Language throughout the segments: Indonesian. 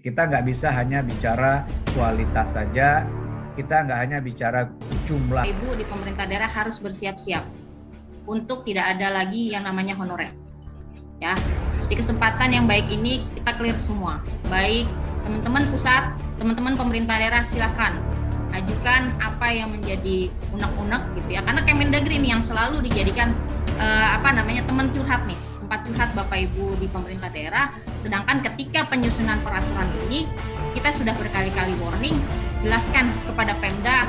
kita nggak bisa hanya bicara kualitas saja, kita nggak hanya bicara jumlah. Ibu di pemerintah daerah harus bersiap-siap untuk tidak ada lagi yang namanya honorer. Ya, di kesempatan yang baik ini kita clear semua. Baik teman-teman pusat, teman-teman pemerintah daerah, silakan ajukan apa yang menjadi unek-unek gitu ya. Karena Kemendagri ini yang selalu dijadikan teman curhat nih, tempat curhat Bapak Ibu di pemerintah daerah. Sedangkan ketika penyusunan peraturan ini kita sudah berkali-kali warning, jelaskan kepada Pemda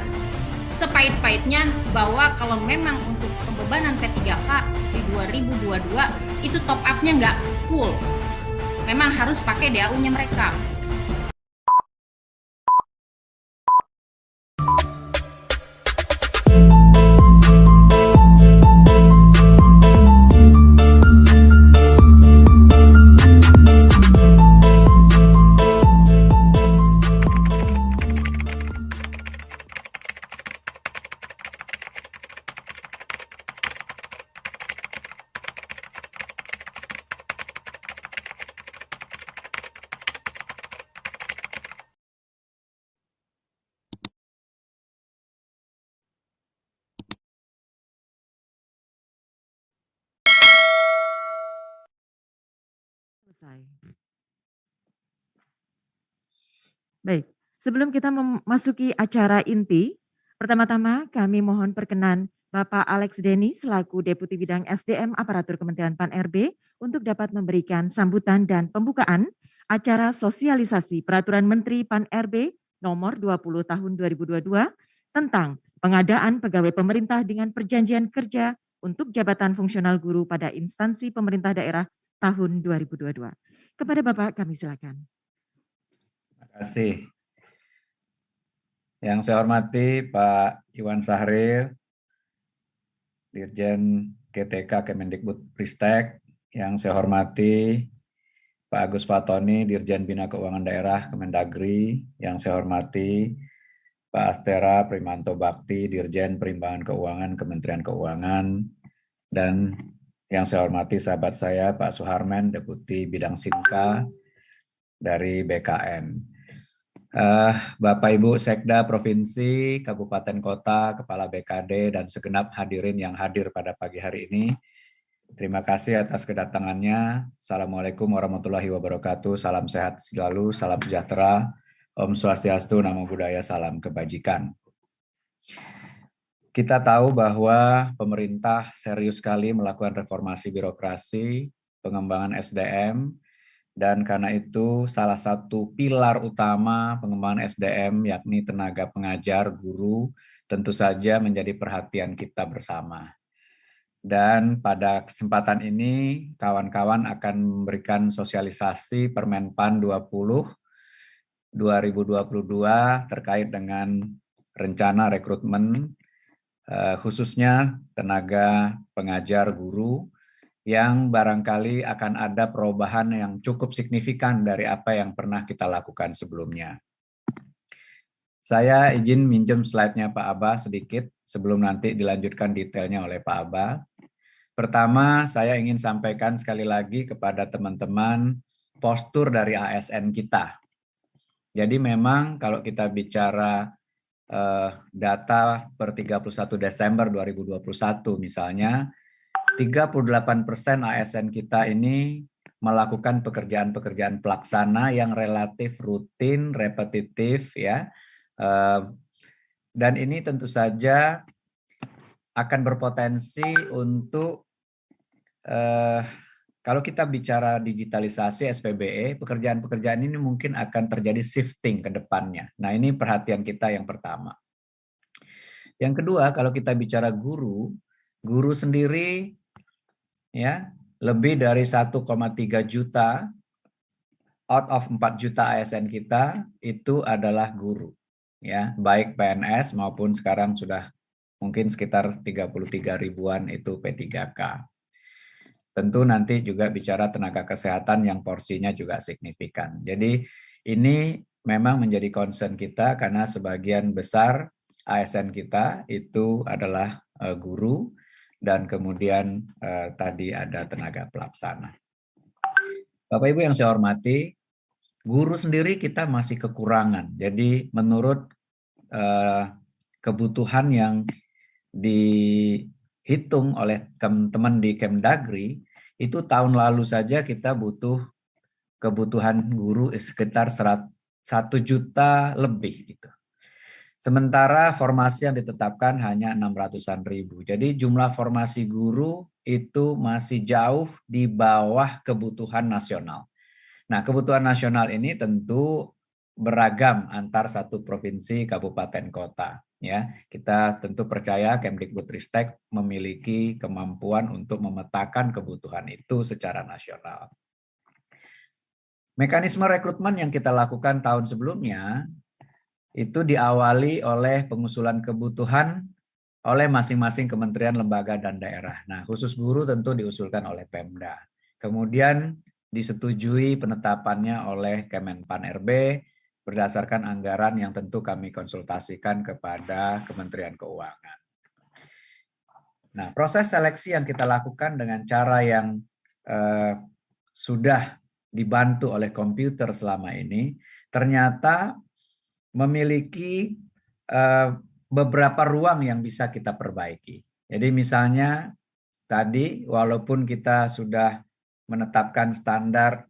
sepahit-pahitnya bahwa kalau memang untuk pembebanan P3K di 2022 itu top up-nya nggak full. Memang harus pakai DAU-nya mereka. Baik, sebelum kita memasuki acara inti, pertama-tama kami mohon perkenan Bapak Alex Denny selaku Deputi Bidang SDM Aparatur Kementerian Pan-RB untuk dapat memberikan sambutan dan pembukaan acara sosialisasi Peraturan Menteri Pan-RB nomor 20 tahun 2022 tentang pengadaan pegawai pemerintah dengan perjanjian kerja untuk jabatan fungsional guru pada instansi pemerintah daerah tahun 2022. Kepada Bapak kami silakan. Terima kasih. Yang saya hormati Pak Iwan Sahril, Dirjen GTK Kemendikbudristek. Yang saya hormati Pak Agus Fatoni, Dirjen Bina Keuangan Daerah Kemendagri. Yang saya hormati Pak Astera Primanto Bakti, Dirjen Perimbangan Keuangan Kementerian Keuangan. Dan yang saya hormati sahabat saya Pak Suharmen, Deputi Bidang Sinka dari BKN. Bapak Ibu Sekda Provinsi, Kabupaten Kota, Kepala BKD, dan segenap hadirin yang hadir pada pagi hari ini. Terima kasih atas kedatangannya. Assalamualaikum warahmatullahi wabarakatuh. Salam sehat selalu, salam sejahtera. Om Swastiastu, Namo Buddhaya, salam kebajikan. Kita tahu bahwa pemerintah serius sekali melakukan reformasi birokrasi, pengembangan SDM, dan karena itu salah satu pilar utama pengembangan SDM yakni tenaga pengajar, guru, tentu saja menjadi perhatian kita bersama. Dan pada kesempatan ini kawan-kawan akan memberikan sosialisasi Permenpan 20 2022 terkait dengan rencana rekrutmen khususnya tenaga pengajar guru yang barangkali akan ada perubahan yang cukup signifikan dari apa yang pernah kita lakukan sebelumnya. Saya izin minjem slide-nya Pak Aba sedikit sebelum nanti dilanjutkan detailnya oleh Pak Aba. Pertama, saya ingin sampaikan sekali lagi kepada teman-teman postur dari ASN kita. Jadi memang kalau kita bicara data per 31 Desember 2021 misalnya, 38% ASN kita ini melakukan pekerjaan-pekerjaan pelaksana yang relatif rutin, repetitif ya. Dan ini tentu saja akan berpotensi untuk kalau kita bicara digitalisasi SPBE, pekerjaan-pekerjaan ini mungkin akan terjadi shifting ke depannya. Nah, ini perhatian kita yang pertama. Yang kedua, kalau kita bicara guru sendiri ya, lebih dari 1,3 juta out of 4 juta ASN kita itu adalah guru ya, baik PNS maupun sekarang sudah mungkin sekitar 33 ribuan itu P3K. Tentu nanti juga bicara tenaga kesehatan yang porsinya juga signifikan. Jadi ini memang menjadi concern kita karena sebagian besar ASN kita itu adalah guru dan kemudian tadi ada tenaga pelaksana. Bapak Ibu yang saya hormati, Guru sendiri kita masih kekurangan. Jadi menurut kebutuhan yang dihitung oleh teman-teman di Kemdagri, itu tahun lalu saja kita butuh kebutuhan guru sekitar 1 juta lebih gitu. Sementara formasi yang ditetapkan hanya 600-an ribu. Jadi jumlah formasi guru itu masih jauh di bawah kebutuhan nasional. Nah, kebutuhan nasional ini tentu beragam antar satu provinsi, kabupaten, kota. Ya, kita tentu percaya Kemdikbudristek memiliki kemampuan untuk memetakan kebutuhan itu secara nasional. Mekanisme rekrutmen yang kita lakukan tahun sebelumnya itu diawali oleh pengusulan kebutuhan oleh masing-masing kementerian, lembaga, dan daerah. Nah, khusus guru tentu diusulkan oleh Pemda. Kemudian disetujui penetapannya oleh Kemenpan RB berdasarkan anggaran yang tentu kami konsultasikan kepada Kementerian Keuangan. Nah, proses seleksi yang kita lakukan dengan cara yang sudah dibantu oleh komputer selama ini, ternyata memiliki beberapa ruang yang bisa kita perbaiki. Jadi misalnya tadi walaupun kita sudah menetapkan standar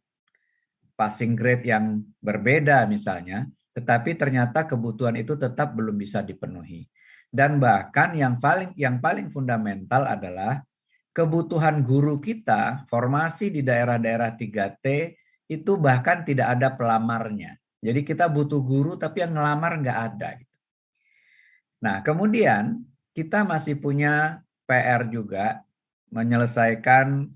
passing grade yang berbeda misalnya, tetapi ternyata kebutuhan itu tetap belum bisa dipenuhi. Dan bahkan yang paling fundamental adalah kebutuhan guru kita, formasi di daerah-daerah 3T itu bahkan tidak ada pelamarnya. Jadi kita butuh guru tapi yang ngelamar nggak ada. Nah, kemudian kita masih punya PR juga menyelesaikan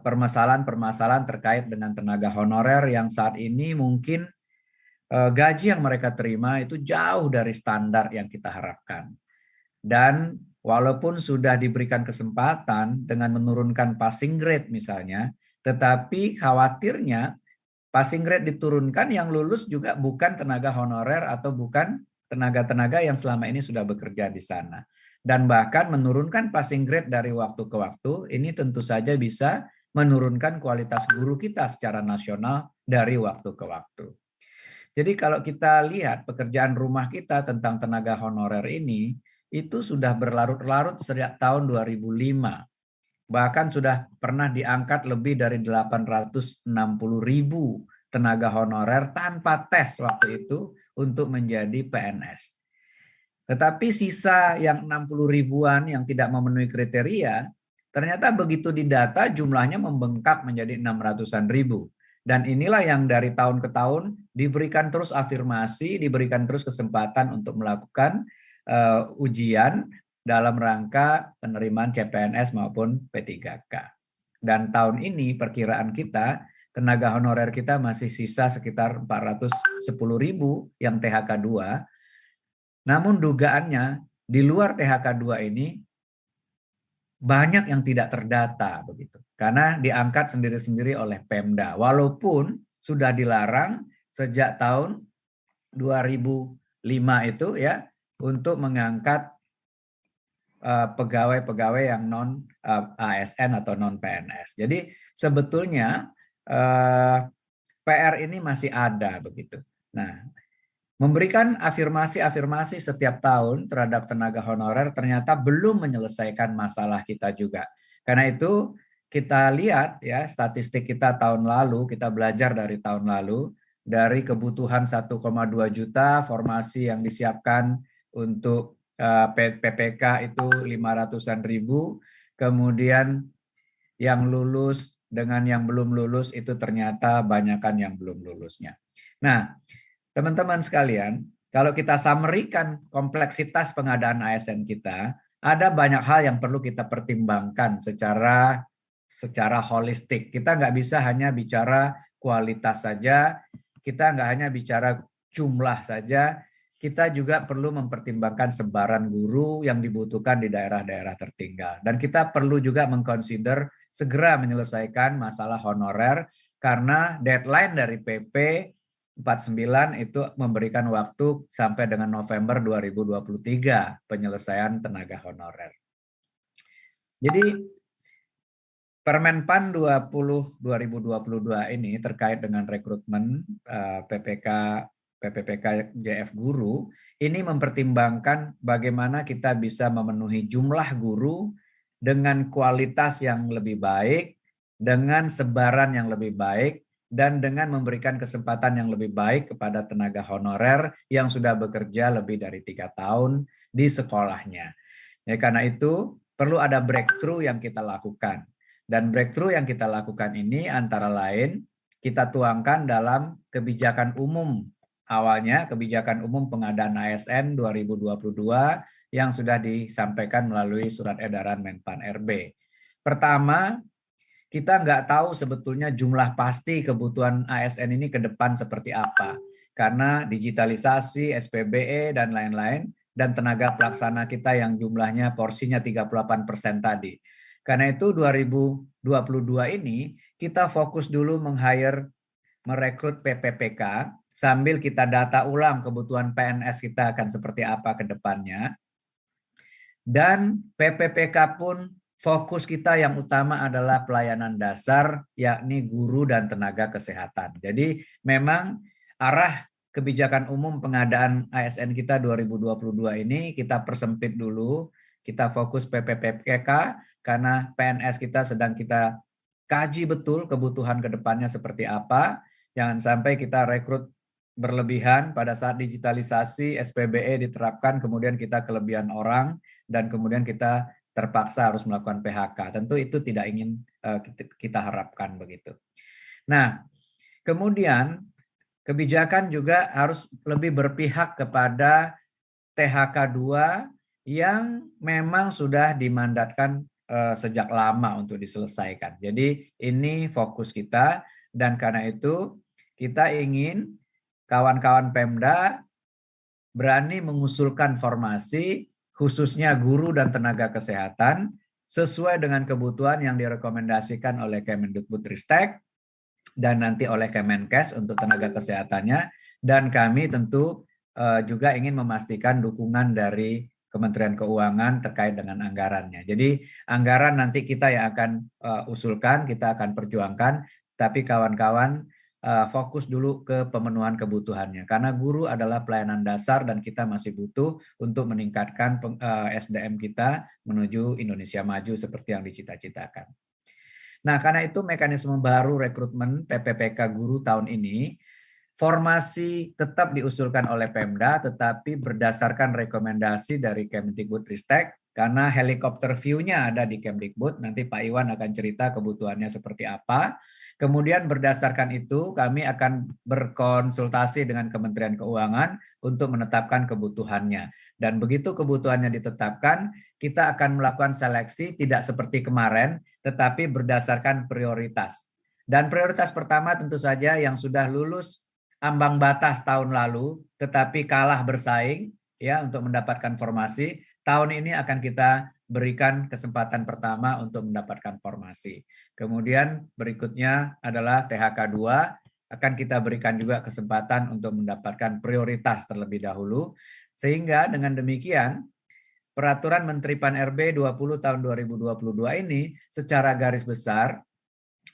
permasalahan-permasalahan terkait dengan tenaga honorer yang saat ini mungkin gaji yang mereka terima itu jauh dari standar yang kita harapkan. Dan walaupun sudah diberikan kesempatan dengan menurunkan passing grade misalnya, tetapi khawatirnya passing grade diturunkan yang lulus juga bukan tenaga honorer atau bukan tenaga-tenaga yang selama ini sudah bekerja di sana. Dan bahkan menurunkan passing grade dari waktu ke waktu, ini tentu saja bisa menurunkan kualitas guru kita secara nasional dari waktu ke waktu. Jadi kalau kita lihat pekerjaan rumah kita tentang tenaga honorer ini, itu sudah berlarut-larut sejak tahun 2005. Bahkan sudah pernah diangkat lebih dari 860.000 tenaga honorer tanpa tes waktu itu untuk menjadi PNS. Tetapi sisa yang 60 ribuan yang tidak memenuhi kriteria, ternyata begitu didata jumlahnya membengkak menjadi 600-an ribu. Dan inilah yang dari tahun ke tahun diberikan terus afirmasi, diberikan terus kesempatan untuk melakukan ujian dalam rangka penerimaan CPNS maupun P3K. Dan tahun ini perkiraan kita, tenaga honorer kita masih sisa sekitar 410.000 yang THK 2. Namun dugaannya di luar THK 2 ini banyak yang tidak terdata begitu. Karena diangkat sendiri-sendiri oleh Pemda. Walaupun sudah dilarang sejak tahun 2005 itu ya untuk mengangkat pegawai-pegawai yang non ASN atau non PNS. Jadi sebetulnya PR ini masih ada begitu. Nah, memberikan afirmasi-afirmasi setiap tahun terhadap tenaga honorer ternyata belum menyelesaikan masalah kita juga. Karena itu kita lihat ya statistik kita tahun lalu, kita belajar dari tahun lalu, dari kebutuhan 1,2 juta formasi yang disiapkan untuk PPK itu 500-an ribu, kemudian yang lulus dengan yang belum lulus itu ternyata banyakan yang belum lulusnya. Nah, teman-teman sekalian, kalau kita summary-kan kompleksitas pengadaan ASN kita, ada banyak hal yang perlu kita pertimbangkan secara holistik. Kita nggak bisa hanya bicara kualitas saja, kita nggak hanya bicara jumlah saja, kita juga perlu mempertimbangkan sebaran guru yang dibutuhkan di daerah-daerah tertinggal. Dan kita perlu juga mengconsider segera menyelesaikan masalah honorer karena deadline dari PP 49 itu memberikan waktu sampai dengan November 2023 penyelesaian tenaga honorer. Jadi Permenpan 20/2022 ini terkait dengan rekrutmen PPPK JF Guru ini mempertimbangkan bagaimana kita bisa memenuhi jumlah guru dengan kualitas yang lebih baik, dengan sebaran yang lebih baik, dan dengan memberikan kesempatan yang lebih baik kepada tenaga honorer yang sudah bekerja lebih dari 3 tahun di sekolahnya. Ya, karena itu perlu ada breakthrough yang kita lakukan. Dan breakthrough yang kita lakukan ini antara lain kita tuangkan dalam kebijakan umum. Awalnya kebijakan umum pengadaan ASN 2022 yang sudah disampaikan melalui surat edaran Menpan RB. Pertama, kita nggak tahu sebetulnya jumlah pasti kebutuhan ASN ini ke depan seperti apa. Karena digitalisasi, SPBE, dan lain-lain, dan tenaga pelaksana kita yang jumlahnya porsinya 38% tadi. Karena itu 2022 ini kita fokus dulu merekrut PPPK sambil kita data ulang kebutuhan PNS kita akan seperti apa ke depannya. Dan PPPK pun fokus kita yang utama adalah pelayanan dasar yakni guru dan tenaga kesehatan. Jadi memang arah kebijakan umum pengadaan ASN kita 2022 ini kita persempit dulu, kita fokus PPPK karena PNS kita sedang kita kaji betul kebutuhan ke depannya seperti apa. Jangan sampai kita rekrut berlebihan pada saat digitalisasi SPBE diterapkan, kemudian kita kelebihan orang dan kemudian kita terpaksa harus melakukan PHK. Tentu itu tidak ingin kita harapkan begitu. Nah, kemudian kebijakan juga harus lebih berpihak kepada THK 2 yang memang sudah dimandatkan sejak lama untuk diselesaikan. Jadi ini fokus kita dan karena itu kita ingin kawan-kawan Pemda berani mengusulkan formasi khususnya guru dan tenaga kesehatan sesuai dengan kebutuhan yang direkomendasikan oleh Kemendikbudristek dan nanti oleh Kemenkes untuk tenaga kesehatannya, dan kami tentu juga ingin memastikan dukungan dari Kementerian Keuangan terkait dengan anggarannya. Jadi anggaran nanti kita yang akan usulkan, kita akan perjuangkan, tapi kawan-kawan fokus dulu ke pemenuhan kebutuhannya. Karena guru adalah pelayanan dasar dan kita masih butuh untuk meningkatkan SDM kita menuju Indonesia maju seperti yang dicita-citakan. Nah, karena itu mekanisme baru rekrutmen PPPK guru tahun ini, formasi tetap diusulkan oleh Pemda, tetapi berdasarkan rekomendasi dari Kemendikbudristek, karena helikopter view-nya ada di Kemdikbud, nanti Pak Iwan akan cerita kebutuhannya seperti apa. Kemudian berdasarkan itu kami akan berkonsultasi dengan Kementerian Keuangan untuk menetapkan kebutuhannya. Dan begitu kebutuhannya ditetapkan, kita akan melakukan seleksi tidak seperti kemarin, tetapi berdasarkan prioritas. Dan prioritas pertama tentu saja yang sudah lulus ambang batas tahun lalu, tetapi kalah bersaing ya untuk mendapatkan formasi. Tahun ini akan kita berikan kesempatan pertama untuk mendapatkan formasi. Kemudian berikutnya adalah THK 2, akan kita berikan juga kesempatan untuk mendapatkan prioritas terlebih dahulu. Sehingga dengan demikian, Peraturan Menteri Pan-RB 20 tahun 2022 ini secara garis besar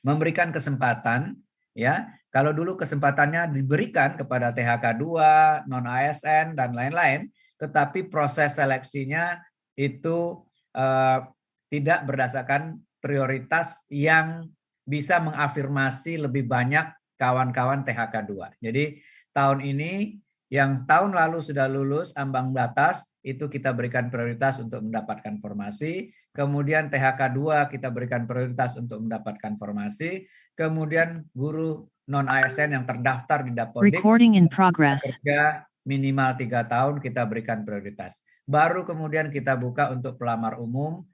memberikan kesempatan, ya, kalau dulu kesempatannya diberikan kepada THK 2, non-ASN, dan lain-lain, tetapi proses seleksinya itu tidak berdasarkan prioritas yang bisa mengafirmasi lebih banyak kawan-kawan THK 2. Jadi tahun ini yang tahun lalu sudah lulus ambang batas itu kita berikan prioritas untuk mendapatkan formasi. Kemudian THK 2 kita berikan prioritas untuk mendapatkan formasi. Kemudian guru non-ASN yang terdaftar di Dapodik kerja minimal 3 tahun kita berikan prioritas. Baru kemudian kita buka untuk pelamar umum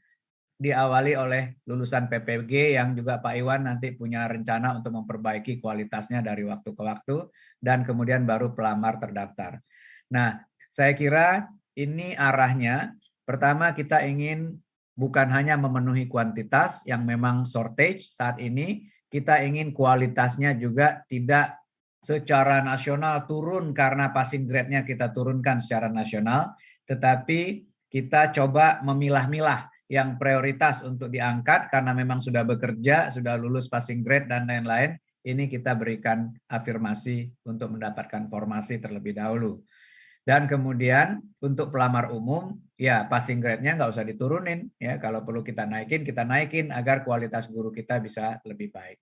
diawali oleh lulusan PPG yang juga Pak Iwan nanti punya rencana untuk memperbaiki kualitasnya dari waktu ke waktu, dan kemudian baru pelamar terdaftar. Nah, saya kira ini arahnya. Pertama kita ingin bukan hanya memenuhi kuantitas yang memang shortage saat ini, kita ingin kualitasnya juga tidak secara nasional turun karena passing grade-nya kita turunkan secara nasional, tetapi kita coba memilah-milah yang prioritas untuk diangkat karena memang sudah bekerja, sudah lulus passing grade dan lain-lain, ini kita berikan afirmasi untuk mendapatkan formasi terlebih dahulu. Dan kemudian untuk pelamar umum, ya passing grade-nya nggak usah diturunin, ya kalau perlu kita naikin agar kualitas guru kita bisa lebih baik.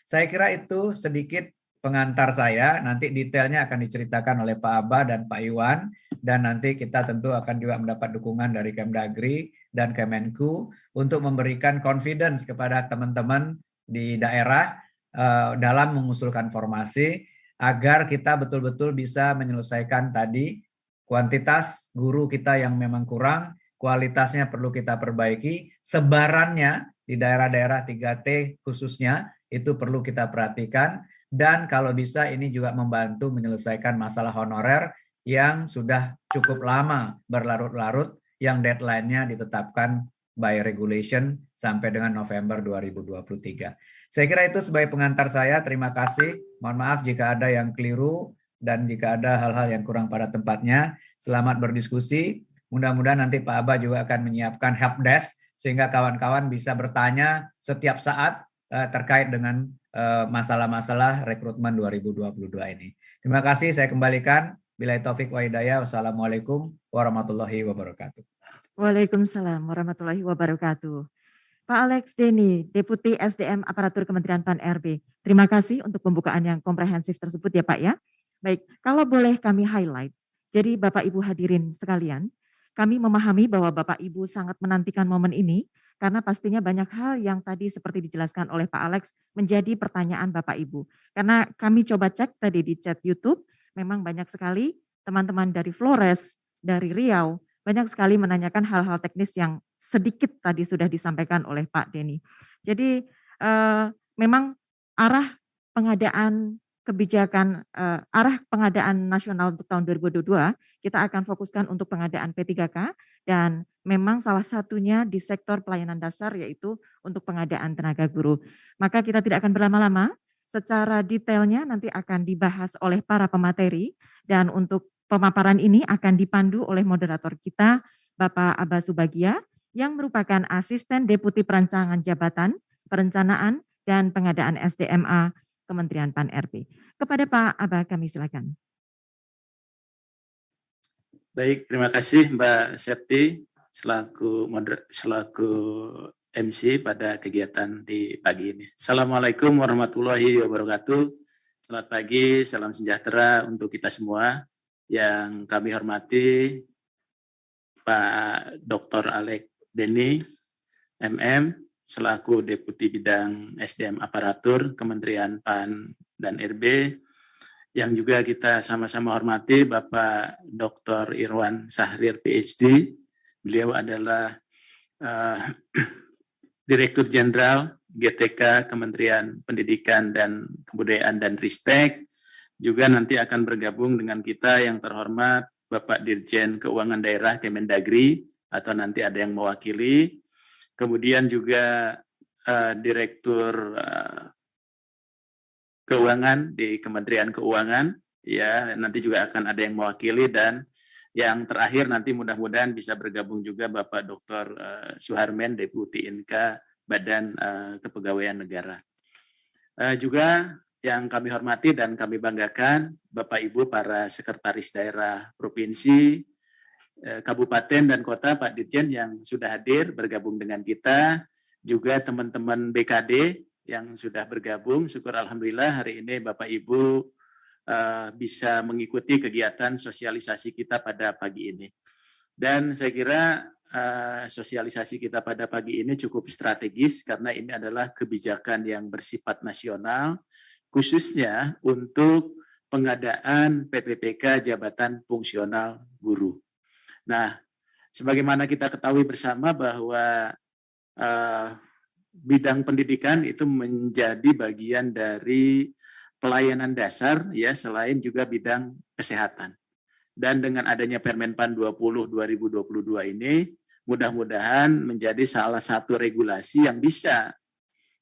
Saya kira itu sedikit pengantar saya, nanti detailnya akan diceritakan oleh Pak Aba dan Pak Iwan, dan nanti kita tentu akan juga mendapat dukungan dari Kemdagri dan Kemenku untuk memberikan confidence kepada teman-teman di daerah dalam mengusulkan formasi, agar kita betul-betul bisa menyelesaikan tadi kuantitas guru kita yang memang kurang, kualitasnya perlu kita perbaiki, sebarannya di daerah-daerah 3T khususnya itu perlu kita perhatikan, dan kalau bisa ini juga membantu menyelesaikan masalah honorer yang sudah cukup lama berlarut-larut, yang deadline-nya ditetapkan by regulation sampai dengan November 2023. Saya kira itu sebagai pengantar saya. Terima kasih. Mohon maaf jika ada yang keliru dan jika ada hal-hal yang kurang pada tempatnya. Selamat berdiskusi. Mudah-mudahan nanti Pak Aba juga akan menyiapkan helpdesk sehingga kawan-kawan bisa bertanya setiap saat terkait dengan masalah-masalah rekrutmen 2022 ini. Terima kasih. Saya kembalikan. Billahi taufik wa hidayah. Wassalamualaikum warahmatullahi wabarakatuh. Waalaikumsalam warahmatullahi wabarakatuh. Pak Alex Denny, Deputi SDM Aparatur Kementerian PAN-RB. Terima kasih untuk pembukaan yang komprehensif tersebut ya Pak ya. Baik, kalau boleh kami highlight. Jadi Bapak Ibu hadirin sekalian, kami memahami bahwa Bapak Ibu sangat menantikan momen ini karena pastinya banyak hal yang tadi seperti dijelaskan oleh Pak Alex menjadi pertanyaan Bapak Ibu. Karena kami coba cek tadi di chat YouTube, memang banyak sekali teman-teman dari Flores, dari Riau, banyak sekali menanyakan hal-hal teknis yang sedikit tadi sudah disampaikan oleh Pak Denny. Jadi memang arah pengadaan kebijakan, arah pengadaan nasional untuk tahun 2022, kita akan fokuskan untuk pengadaan P3K dan memang salah satunya di sektor pelayanan dasar yaitu untuk pengadaan tenaga guru. Maka kita tidak akan berlama-lama, secara detailnya nanti akan dibahas oleh para pemateri dan untuk pemaparan ini akan dipandu oleh moderator kita, Bapak Aba Subagia, yang merupakan Asisten Deputi Perancangan Jabatan, Perencanaan, dan Pengadaan SDMA Kementerian PAN-RB. Kepada Pak Aba kami silakan. Baik, terima kasih Mbak Septi selaku MC pada kegiatan di pagi ini. Assalamualaikum warahmatullahi wabarakatuh. Selamat pagi, salam sejahtera untuk kita semua. Yang kami hormati Pak Dr. Alex Denny, MM, selaku Deputi Bidang SDM Aparatur Kementerian PAN dan RB, yang juga kita sama-sama hormati Bapak Dr. Irwan Sahrir, PhD. Beliau adalah Direktur Jenderal GTK Kementerian Pendidikan dan Kebudayaan dan Ristek. Juga nanti akan bergabung dengan kita yang terhormat Bapak Dirjen Keuangan Daerah Kemendagri, atau nanti ada yang mewakili. Kemudian juga Direktur Keuangan di Kementerian Keuangan, ya nanti juga akan ada yang mewakili, dan yang terakhir nanti mudah-mudahan bisa bergabung juga Bapak Dr. Suharmen, Deputi Inka Badan Kepegawaian Negara. Juga yang kami hormati dan kami banggakan Bapak Ibu para sekretaris daerah provinsi, kabupaten dan kota, Pak Dirjen yang sudah hadir bergabung dengan kita, juga teman-teman BKD yang sudah bergabung. Syukur alhamdulillah hari ini Bapak Ibu bisa mengikuti kegiatan sosialisasi kita pada pagi ini. Dan saya kira sosialisasi kita pada pagi ini cukup strategis karena ini adalah kebijakan yang bersifat nasional, khususnya untuk pengadaan PPPK Jabatan Fungsional Guru. Nah, sebagaimana kita ketahui bersama bahwa bidang pendidikan itu menjadi bagian dari pelayanan dasar, ya, selain juga bidang kesehatan. Dan dengan adanya Permenpan 20 2022 ini, mudah-mudahan menjadi salah satu regulasi yang bisa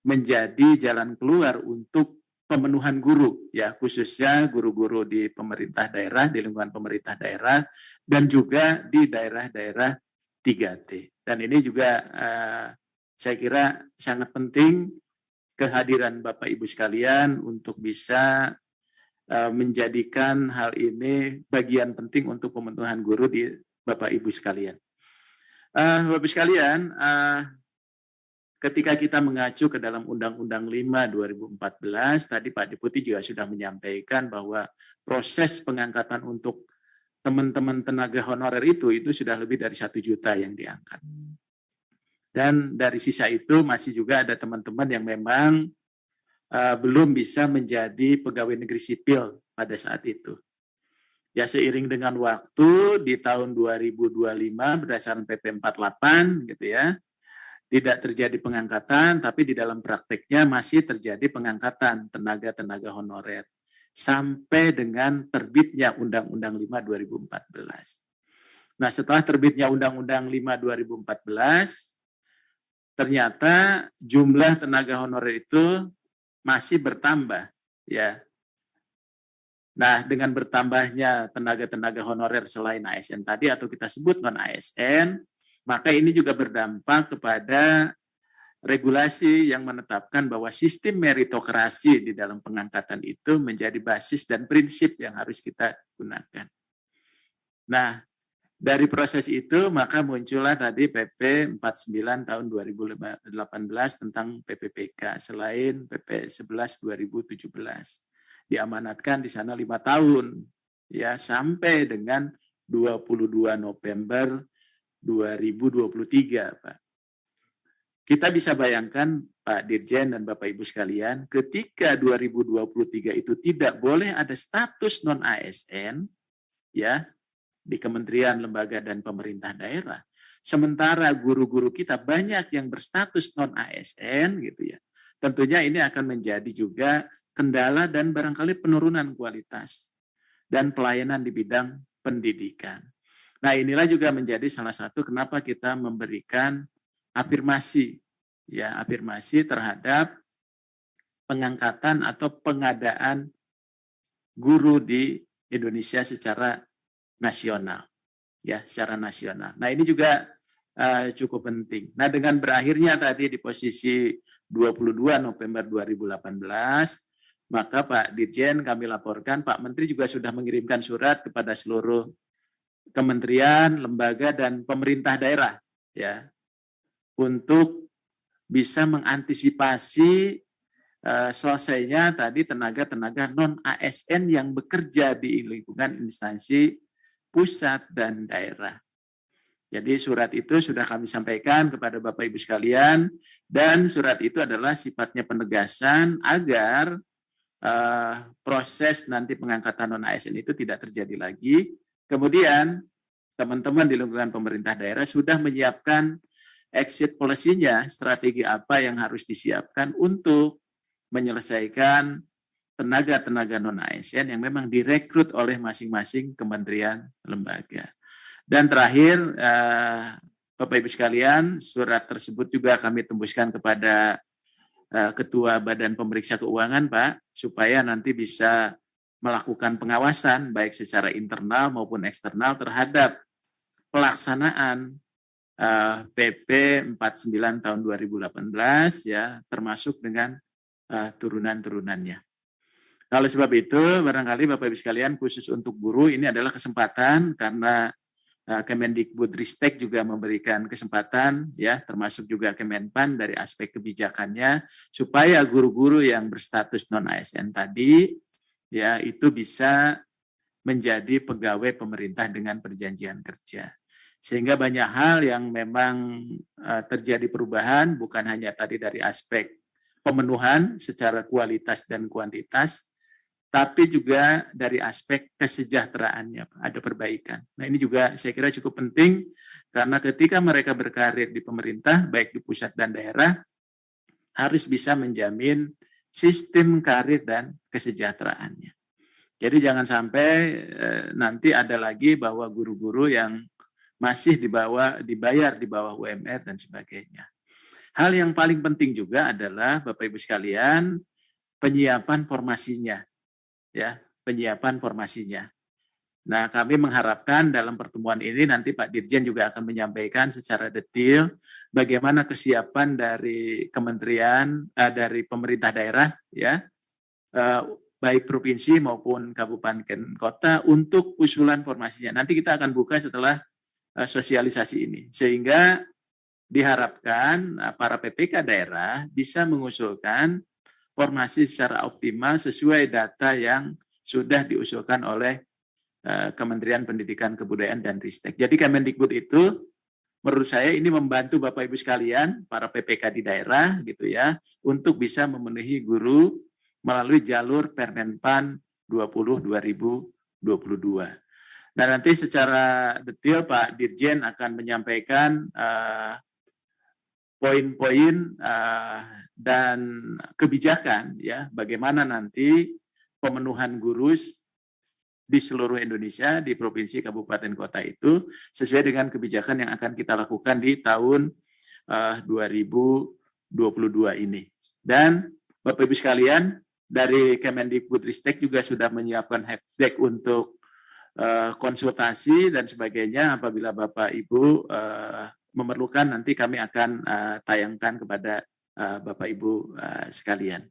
menjadi jalan keluar untuk pemenuhan guru, ya, khususnya guru-guru di pemerintah daerah, di lingkungan pemerintah daerah, dan juga di daerah-daerah 3T. Dan ini juga saya kira sangat penting kehadiran Bapak Ibu sekalian untuk bisa menjadikan hal ini bagian penting untuk pemenuhan guru di Bapak Ibu sekalian. Bapak Ibu sekalian, ketika kita mengacu ke dalam Undang-Undang 5 2014, tadi Pak Deputi juga sudah menyampaikan bahwa proses pengangkatan untuk teman-teman tenaga honorer itu sudah lebih dari 1 juta yang diangkat. Dan dari sisa itu masih juga ada teman-teman yang memang belum bisa menjadi pegawai negeri sipil pada saat itu. Ya, seiring dengan waktu di tahun 2025 berdasarkan PP 48 gitu ya, tidak terjadi pengangkatan, tapi di dalam prakteknya masih terjadi pengangkatan tenaga-tenaga honorer sampai dengan terbitnya Undang-Undang 5 2014. Nah, setelah terbitnya Undang-Undang 5 2014, ternyata jumlah tenaga honorer itu masih bertambah, ya. Nah, dengan bertambahnya tenaga-tenaga honorer selain ASN tadi atau kita sebut non-ASN, maka ini juga berdampak kepada regulasi yang menetapkan bahwa sistem meritokrasi di dalam pengangkatan itu menjadi basis dan prinsip yang harus kita gunakan. Nah, dari proses itu maka muncullah tadi PP 49 tahun 2018 tentang PPPK selain PP 11 2017. Diamanatkan di sana 5 tahun ya sampai dengan 22 November 2023, Pak. Kita bisa bayangkan Pak Dirjen dan Bapak Ibu sekalian, ketika 2023 itu tidak boleh ada status non ASN ya di kementerian, lembaga, dan pemerintah daerah. Sementara guru-guru kita banyak yang berstatus non-ASN gitu ya. Tentunya ini akan menjadi juga kendala dan barangkali penurunan kualitas dan pelayanan di bidang pendidikan. Nah, inilah juga menjadi salah satu kenapa kita memberikan afirmasi terhadap pengangkatan atau pengadaan guru di Indonesia secara nasional, ya, secara nasional. Nah, ini juga cukup penting. Nah, dengan berakhirnya tadi di posisi 22 November 2018, maka Pak Dirjen kami laporkan, Pak Menteri juga sudah mengirimkan surat kepada seluruh kementerian, lembaga, dan pemerintah daerah, ya, untuk bisa mengantisipasi selesainya tadi tenaga-tenaga non-ASN yang bekerja di lingkungan instansi pusat dan daerah. Jadi surat itu sudah kami sampaikan kepada Bapak Ibu sekalian, dan surat itu adalah sifatnya penegasan agar proses nanti pengangkatan non-ASN itu tidak terjadi lagi. Kemudian teman-teman di lingkungan pemerintah daerah sudah menyiapkan exit policy-nya, strategi apa yang harus disiapkan untuk menyelesaikan tenaga-tenaga non-ASN yang memang direkrut oleh masing-masing kementerian lembaga. Dan terakhir, Bapak Ibu sekalian, surat tersebut juga kami tembuskan kepada Ketua Badan Pemeriksa Keuangan, Pak, supaya nanti bisa melakukan pengawasan baik secara internal maupun eksternal terhadap pelaksanaan PP 49 tahun 2018, ya, termasuk dengan turunan-turunannya. Oleh sebab itu, barangkali Bapak Ibu sekalian, khusus untuk guru ini adalah kesempatan karena Kemendikbudristek juga memberikan kesempatan, ya, termasuk juga Kemenpan dari aspek kebijakannya, supaya guru-guru yang berstatus non-ASN tadi, ya, itu bisa menjadi pegawai pemerintah dengan perjanjian kerja. Sehingga banyak hal yang memang terjadi perubahan, bukan hanya tadi dari aspek pemenuhan secara kualitas dan kuantitas, tapi juga dari aspek kesejahteraannya ada perbaikan. Nah, ini juga saya kira cukup penting karena ketika mereka berkarir di pemerintah, baik di pusat dan daerah, harus bisa menjamin sistem karir dan kesejahteraannya. Jadi jangan sampai nanti ada lagi bahwa guru-guru yang masih dibayar di bawah UMR dan sebagainya. Hal yang paling penting juga adalah Bapak Ibu sekalian, penyiapan formasinya. Ya, penyiapan formasinya. Nah, kami mengharapkan dalam pertemuan ini nanti Pak Dirjen juga akan menyampaikan secara detail bagaimana kesiapan dari kementerian, dari pemerintah daerah, ya, baik provinsi maupun kabupaten kota untuk usulan formasinya. Nanti kita akan buka setelah sosialisasi ini, sehingga diharapkan para PPK daerah bisa mengusulkan formasi secara optimal sesuai data yang sudah diusulkan oleh Kementerian Pendidikan, Kebudayaan, dan Ristek. Jadi Kemendikbud itu menurut saya ini membantu Bapak Ibu sekalian, para PPK di daerah gitu ya, untuk bisa memenuhi guru melalui jalur Permenpan 20/2022. Nah, nanti secara detail Pak Dirjen akan menyampaikan poin-poin dan kebijakan ya, bagaimana nanti pemenuhan guru di seluruh Indonesia, di provinsi, kabupaten, kota itu sesuai dengan kebijakan yang akan kita lakukan di tahun 2022 ini. Dan Bapak Ibu sekalian, dari Kemendikbudristek juga sudah menyiapkan helpdesk untuk konsultasi dan sebagainya. Apabila Bapak Ibu memerlukan, nanti kami akan tayangkan kepada Bapak Ibu sekalian.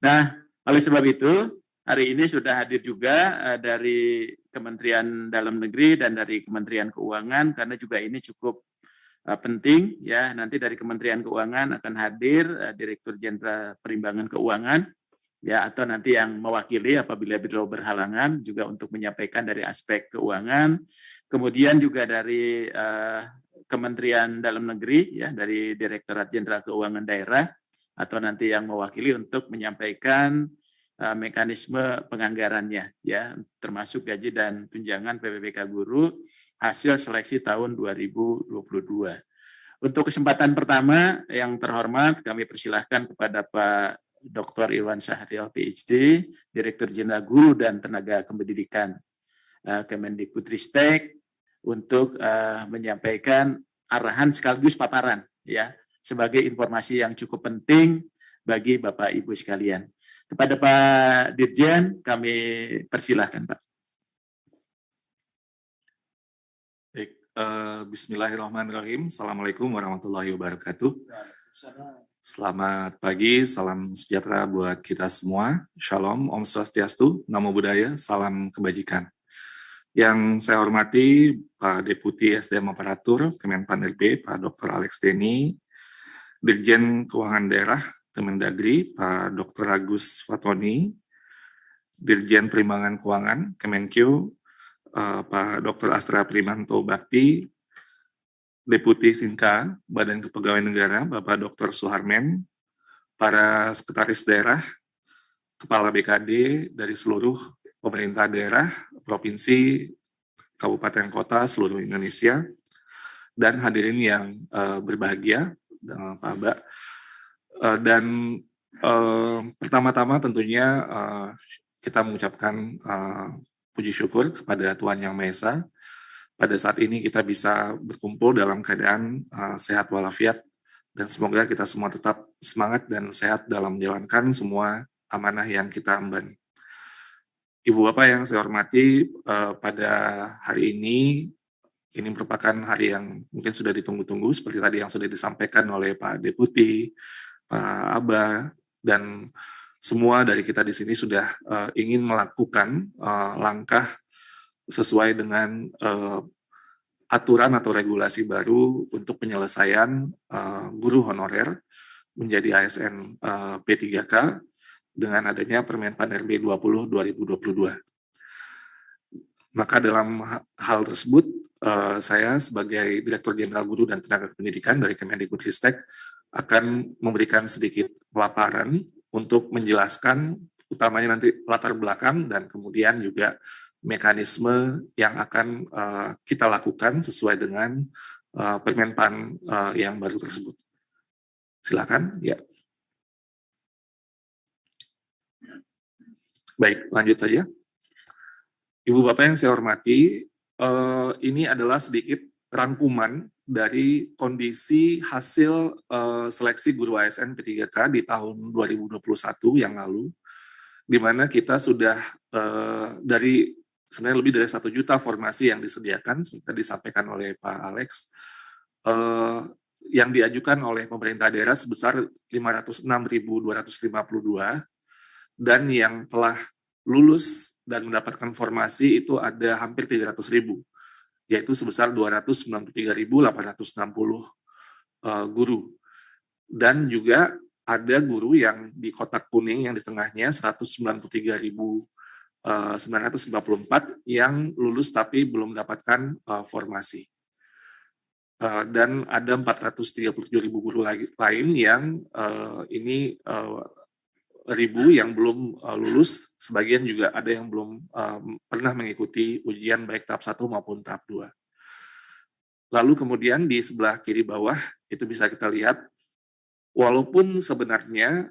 Nah, oleh sebab itu, hari ini sudah hadir juga dari Kementerian Dalam Negeri dan dari Kementerian Keuangan, karena juga ini cukup penting ya. Nanti dari Kementerian Keuangan akan hadir Direktur Jenderal Perimbangan Keuangan ya, atau nanti yang mewakili apabila beliau berhalangan juga untuk menyampaikan dari aspek keuangan. Kemudian juga dari Kementerian Dalam Negeri ya, dari Direktorat Jenderal Keuangan Daerah, atau nanti yang mewakili untuk menyampaikan mekanisme penganggarannya ya, termasuk gaji dan tunjangan PPPK guru hasil seleksi tahun 2022. Untuk kesempatan pertama yang terhormat, kami persilahkan kepada Pak Dr. Irwan Syahrial PhD, Direktur Jenderal Guru dan Tenaga Kependidikan Kemendikbudristek, untuk menyampaikan arahan sekaligus paparan ya, sebagai informasi yang cukup penting bagi Bapak Ibu sekalian. Kepada Pak Dirjen, kami persilahkan, Pak. Baik, bismillahirrahmanirrahim. Assalamualaikum warahmatullahi wabarakatuh. Selamat pagi, salam sejahtera buat kita semua. Shalom, Om Swastiastu, Namo Buddhaya, salam kebajikan. Yang saya hormati Pak Deputi SDM Aparatur Kemenpan RB, Pak Dr. Alex Denny, Dirjen Keuangan Daerah Kemendagri, Pak Dr. Agus Fatoni, Dirjen Perimbangan Keuangan Kemenkeu, Pak Dr. Astra Primanto Bakti, Deputi Sinka, Badan Kepegawaian Negara, Bapak Dr. Suharmen, para sekretaris daerah, kepala BKD dari seluruh pemerintah daerah, provinsi, kabupaten kota seluruh Indonesia, dan hadirin yang berbahagia, Pak Mbak. Dan pertama-tama tentunya kita mengucapkan puji syukur kepada Tuhan Yang Maha Esa. Pada saat ini kita bisa berkumpul dalam keadaan sehat walafiat, dan semoga kita semua tetap semangat dan sehat dalam menjalankan semua amanah yang kita emban. Ibu Bapak yang saya hormati, pada hari ini merupakan hari yang mungkin sudah ditunggu-tunggu, seperti tadi yang sudah disampaikan oleh Pak Deputi, Pak Aba, dan semua dari kita di sini sudah ingin melakukan langkah sesuai dengan aturan atau regulasi baru untuk penyelesaian guru honorer menjadi ASN P3K dengan adanya Permenpan RB 20/2022. Maka dalam hal tersebut, saya sebagai Direktur Jenderal Guru dan Tenaga Pendidikan dari Kemendikbudristek akan memberikan sedikit paparan untuk menjelaskan utamanya nanti latar belakang dan kemudian juga mekanisme yang akan kita lakukan sesuai dengan Permenpan yang baru tersebut. Silakan, ya. Baik, lanjut saja. Ibu Bapak yang saya hormati, ini adalah sedikit rangkuman dari kondisi hasil seleksi guru ASN P3K di tahun 2021 yang lalu, di mana kita sudah dari sebenarnya lebih dari 1 juta formasi yang disediakan, seperti tadi disampaikan oleh Pak Alex, yang diajukan oleh pemerintah daerah sebesar 506.252, dan yang telah lulus dan mendapatkan formasi itu ada hampir 300.000, yaitu sebesar 293.860 guru. Dan juga ada guru yang di kotak kuning yang di tengahnya 193.954 yang lulus tapi belum mendapatkan formasi. Dan ada 437.000 guru lain yang ini ribu yang belum lulus, sebagian juga ada yang belum pernah mengikuti ujian baik tahap 1 maupun tahap 2. Lalu kemudian di sebelah kiri bawah itu bisa kita lihat, walaupun sebenarnya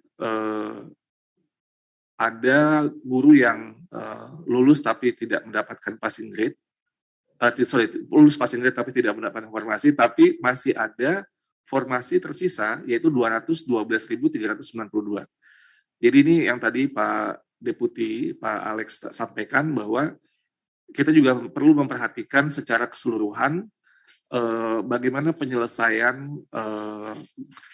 ada guru yang lulus tapi tidak mendapatkan passing grade, lulus passing grade tapi tidak mendapatkan formasi, tapi masih ada formasi tersisa yaitu 212.392. Jadi ini yang tadi Pak Deputi, Pak Alex sampaikan bahwa kita juga perlu memperhatikan secara keseluruhan bagaimana penyelesaian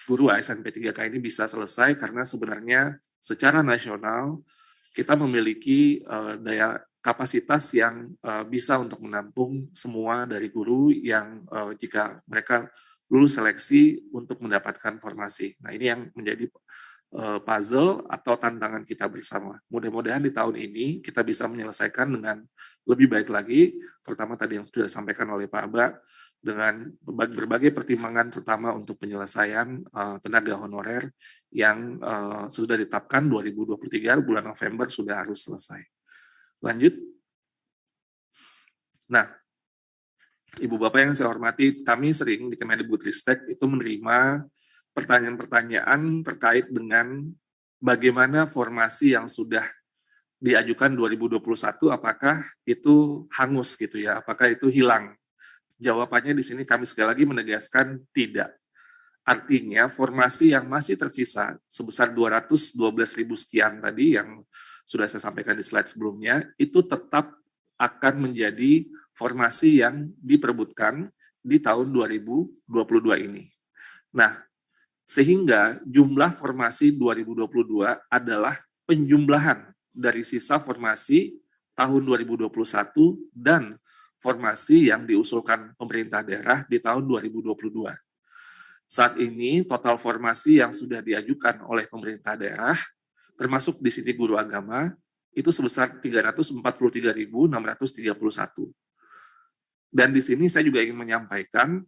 guru ASN P3K ini bisa selesai, karena sebenarnya secara nasional kita memiliki daya kapasitas yang bisa untuk menampung semua dari guru yang jika mereka lulus seleksi untuk mendapatkan formasi. Nah, ini yang menjadi puzzle atau tantangan kita bersama. Mudah-mudahan di tahun ini kita bisa menyelesaikan dengan lebih baik lagi, terutama tadi yang sudah disampaikan oleh Pak Aba, dengan berbagai pertimbangan terutama untuk penyelesaian tenaga honorer yang sudah ditetapkan 2023 bulan November sudah harus selesai. Lanjut. Nah, Ibu Bapak yang saya hormati, kami sering di Kemendikbudristek itu menerima pertanyaan-pertanyaan terkait dengan bagaimana formasi yang sudah diajukan 2021, apakah itu hangus gitu ya, apakah itu hilang. Jawabannya di sini kami sekali lagi menegaskan tidak. Artinya formasi yang masih tersisa sebesar 212.000 sekian tadi yang sudah saya sampaikan di slide sebelumnya, itu tetap akan menjadi formasi yang diperebutkan di tahun 2022 ini. Nah, sehingga jumlah formasi 2022 adalah penjumlahan dari sisa formasi tahun 2021 dan formasi yang diusulkan pemerintah daerah di tahun 2022. Saat ini total formasi yang sudah diajukan oleh pemerintah daerah, termasuk di sini guru agama, itu sebesar 343.631. Dan di sini saya juga ingin menyampaikan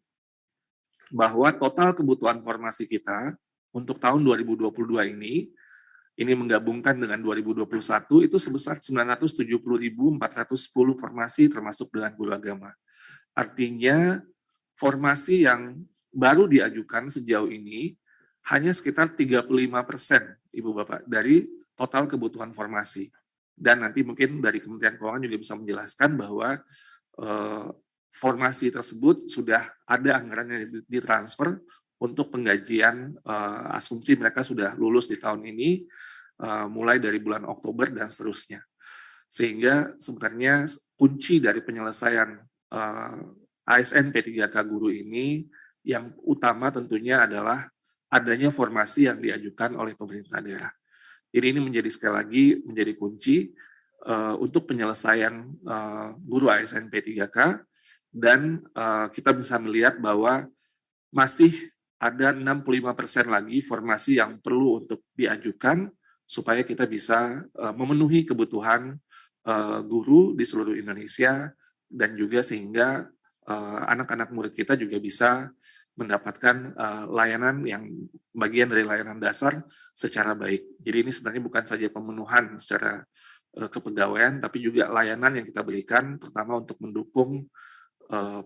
bahwa total kebutuhan formasi kita untuk tahun 2022 ini menggabungkan dengan 2021 itu sebesar 970.410 formasi termasuk dengan guru agama. Artinya formasi yang baru diajukan sejauh ini hanya sekitar 35%, Ibu Bapak, dari total kebutuhan formasi. Dan nanti mungkin dari Kementerian Keuangan juga bisa menjelaskan bahwa formasi tersebut sudah ada anggarannya ditransfer untuk penggajian asumsi mereka sudah lulus di tahun ini, mulai dari bulan Oktober dan seterusnya. Sehingga sebenarnya kunci dari penyelesaian ASN P3K guru ini yang utama tentunya adalah adanya formasi yang diajukan oleh pemerintah daerah. Jadi ini menjadi sekali lagi menjadi kunci untuk penyelesaian guru ASN P3K. Dan kita bisa melihat bahwa masih ada 65% lagi formasi yang perlu untuk diajukan supaya kita bisa memenuhi kebutuhan guru di seluruh Indonesia, dan juga sehingga anak-anak murid kita juga bisa mendapatkan layanan yang bagian dari layanan dasar secara baik. Jadi ini sebenarnya bukan saja pemenuhan secara kepegawaian, tapi juga layanan yang kita berikan terutama untuk mendukung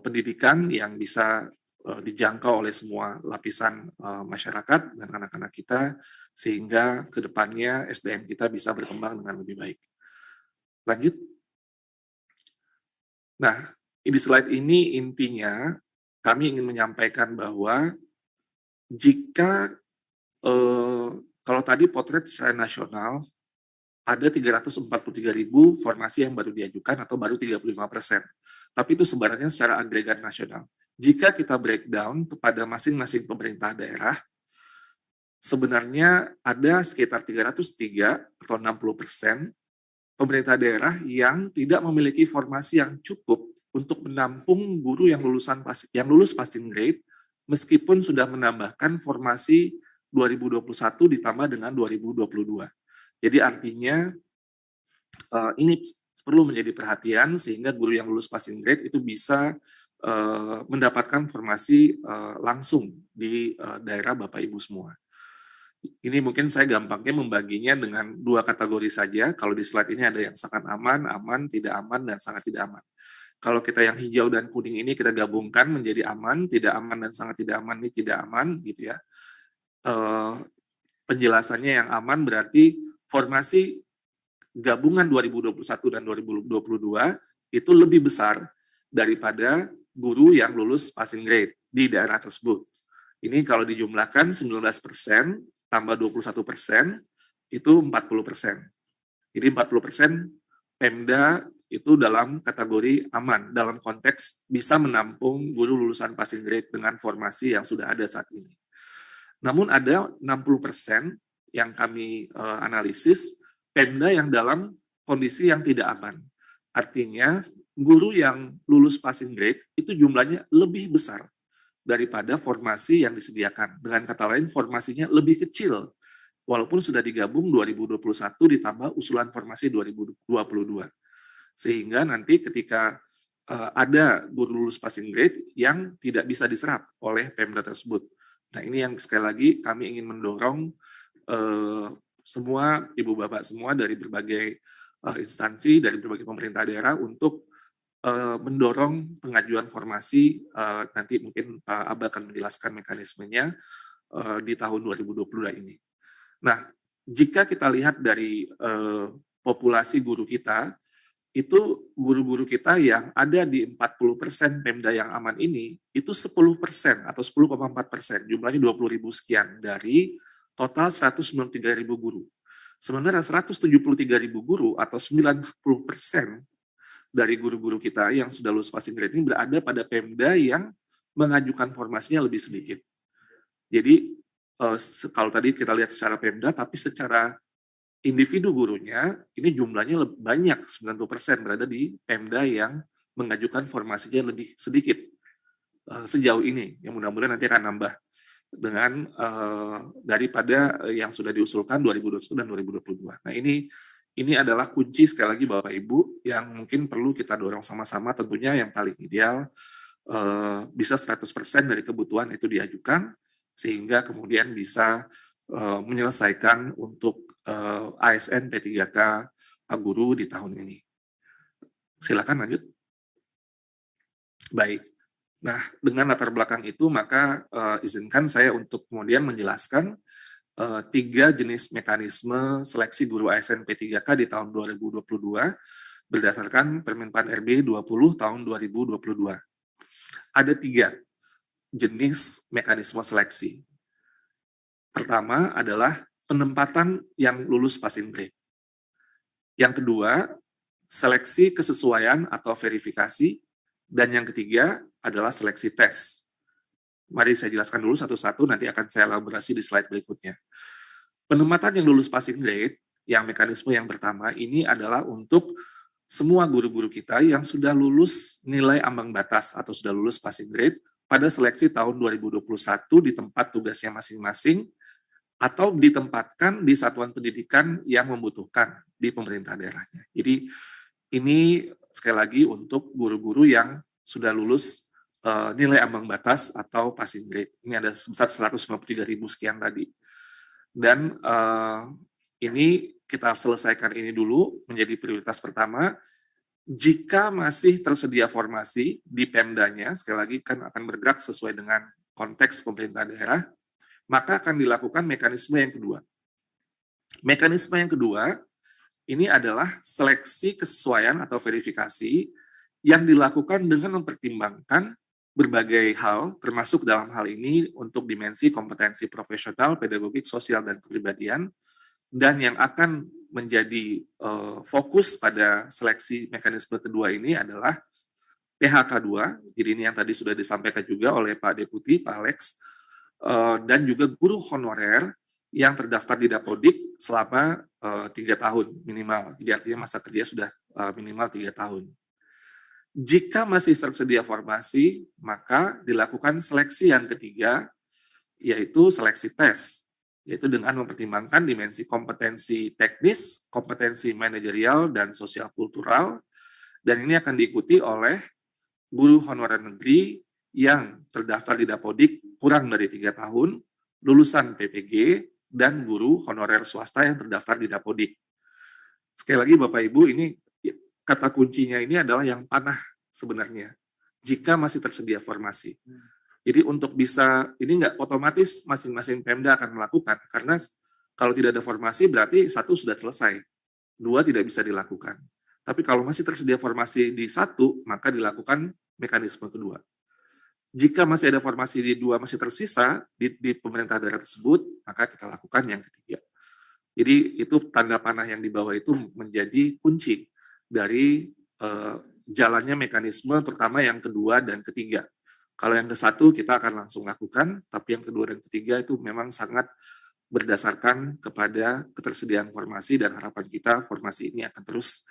pendidikan yang bisa dijangkau oleh semua lapisan masyarakat dan anak-anak kita, sehingga ke depannya SDM kita bisa berkembang dengan lebih baik. Lanjut. Nah, di slide ini intinya kami ingin menyampaikan bahwa jika kalau tadi potret secara nasional, ada 343.000 formasi yang baru diajukan atau baru 35%. Tapi itu sebenarnya secara agregat nasional. Jika kita breakdown kepada masing-masing pemerintah daerah, sebenarnya ada sekitar 303 atau 60% pemerintah daerah yang tidak memiliki formasi yang cukup untuk menampung guru yang lulus passing grade, meskipun sudah menambahkan formasi 2021 ditambah dengan 2022. Jadi artinya ini perlu menjadi perhatian sehingga guru yang lulus passing grade itu bisa mendapatkan formasi langsung di daerah Bapak Ibu semua. Ini mungkin saya gampangnya membaginya dengan 2 kategori saja. Kalau di slide ini ada yang sangat aman, aman, tidak aman, dan sangat tidak aman. Kalau kita yang hijau dan kuning ini kita gabungkan menjadi aman, tidak aman, dan sangat tidak aman, ini tidak aman, gitu ya. Penjelasannya yang aman berarti formasi gabungan 2021 dan 2022 itu lebih besar daripada guru yang lulus passing grade di daerah tersebut. Ini kalau dijumlahkan 19% tambah 21% itu 40%. Jadi 40% Pemda itu dalam kategori aman, dalam konteks bisa menampung guru lulusan passing grade dengan formasi yang sudah ada saat ini. Namun ada 60% yang kami analisis Pemda yang dalam kondisi yang tidak aman. Artinya guru yang lulus passing grade itu jumlahnya lebih besar daripada formasi yang disediakan. Dengan kata lain, formasinya lebih kecil, walaupun sudah digabung 2021 ditambah usulan formasi 2022. Sehingga nanti ketika ada guru lulus passing grade yang tidak bisa diserap oleh Pemda tersebut. Nah ini yang sekali lagi kami ingin mendorong semua ibu bapak semua dari berbagai instansi, dari berbagai pemerintah daerah untuk mendorong pengajuan formasi, nanti mungkin Pak Aba akan menjelaskan mekanismenya di tahun 2022 ini. Nah, jika kita lihat dari populasi guru kita, itu guru-guru kita yang ada di 40% Pemda yang aman ini, itu 10% atau 10,4%, jumlahnya 20.000 sekian dari total 193.000 guru. Sebenarnya 173.000 guru atau 90% dari guru-guru kita yang sudah lulus passing grade ini berada pada Pemda yang mengajukan formasinya lebih sedikit. Jadi kalau tadi kita lihat secara Pemda, tapi secara individu gurunya ini jumlahnya lebih banyak, 90% berada di Pemda yang mengajukan formasinya lebih sedikit sejauh ini. Yang mudah-mudahan nanti akan nambah dengan daripada yang sudah diusulkan 2021 dan 2022. Nah ini adalah kunci sekali lagi Bapak Ibu yang mungkin perlu kita dorong sama-sama, tentunya yang paling ideal bisa 100% dari kebutuhan itu diajukan sehingga kemudian bisa menyelesaikan untuk ASN P3K guru di tahun ini. Silakan lanjut. Baik. Nah, dengan latar belakang itu maka izinkan saya untuk kemudian menjelaskan 3 jenis mekanisme seleksi guru ASN P3K di tahun 2022 berdasarkan Permenpan RB 20 tahun 2022. Ada 3 jenis mekanisme seleksi. Pertama adalah penempatan yang lulus passing grade. Yang kedua, seleksi kesesuaian atau verifikasi. Dan yang ketiga adalah seleksi tes. Mari saya jelaskan dulu satu-satu, nanti akan saya elaborasi di slide berikutnya. Penempatan yang lulus passing grade, yang mekanisme yang pertama, ini adalah untuk semua guru-guru kita yang sudah lulus nilai ambang batas atau sudah lulus passing grade pada seleksi tahun 2021 di tempat tugasnya masing-masing atau ditempatkan di satuan pendidikan yang membutuhkan di pemerintah daerahnya. Jadi ini sekali lagi untuk guru-guru yang sudah lulus nilai ambang batas atau passing grade. Ini ada sebesar 153.000 sekian tadi. Dan ini kita selesaikan ini dulu menjadi prioritas pertama. Jika masih tersedia formasi di Pemdanya, sekali lagi kan akan bergerak sesuai dengan konteks pemerintah daerah, maka akan dilakukan mekanisme yang kedua. Mekanisme yang kedua, ini adalah seleksi kesesuaian atau verifikasi yang dilakukan dengan mempertimbangkan berbagai hal, termasuk dalam hal ini untuk dimensi kompetensi profesional, pedagogik, sosial, dan kepribadian, dan yang akan menjadi fokus pada seleksi mekanisme kedua ini adalah PHK2, jadi ini yang tadi sudah disampaikan juga oleh Pak Deputi, Pak Alex, dan juga guru honorer yang terdaftar di Dapodik selama 3 tahun minimal, jadi artinya masa kerja sudah minimal 3 tahun. Jika masih tersedia formasi, maka dilakukan seleksi yang ketiga, yaitu seleksi tes, yaitu dengan mempertimbangkan dimensi kompetensi teknis, kompetensi manajerial, dan sosial kultural, dan ini akan diikuti oleh guru honorer negeri yang terdaftar di Dapodik kurang dari 3 tahun, lulusan PPG, dan guru honorer swasta yang terdaftar di Dapodik. Sekali lagi Bapak Ibu, ini kata kuncinya ini adalah yang panah sebenarnya, jika masih tersedia formasi. Jadi untuk bisa, ini nggak otomatis masing-masing Pemda akan melakukan, karena kalau tidak ada formasi berarti 1 sudah selesai, 2 tidak bisa dilakukan. Tapi kalau masih tersedia formasi di 1, maka dilakukan mekanisme kedua. Jika masih ada formasi di 2 masih tersisa di pemerintah daerah tersebut, maka kita lakukan yang ketiga. Jadi itu tanda panah yang di bawah itu menjadi kunci dari jalannya mekanisme, terutama yang kedua dan ketiga. Kalau yang ke-1 kita akan langsung lakukan, tapi yang kedua dan ketiga itu memang sangat berdasarkan kepada ketersediaan formasi, dan harapan kita formasi ini akan terus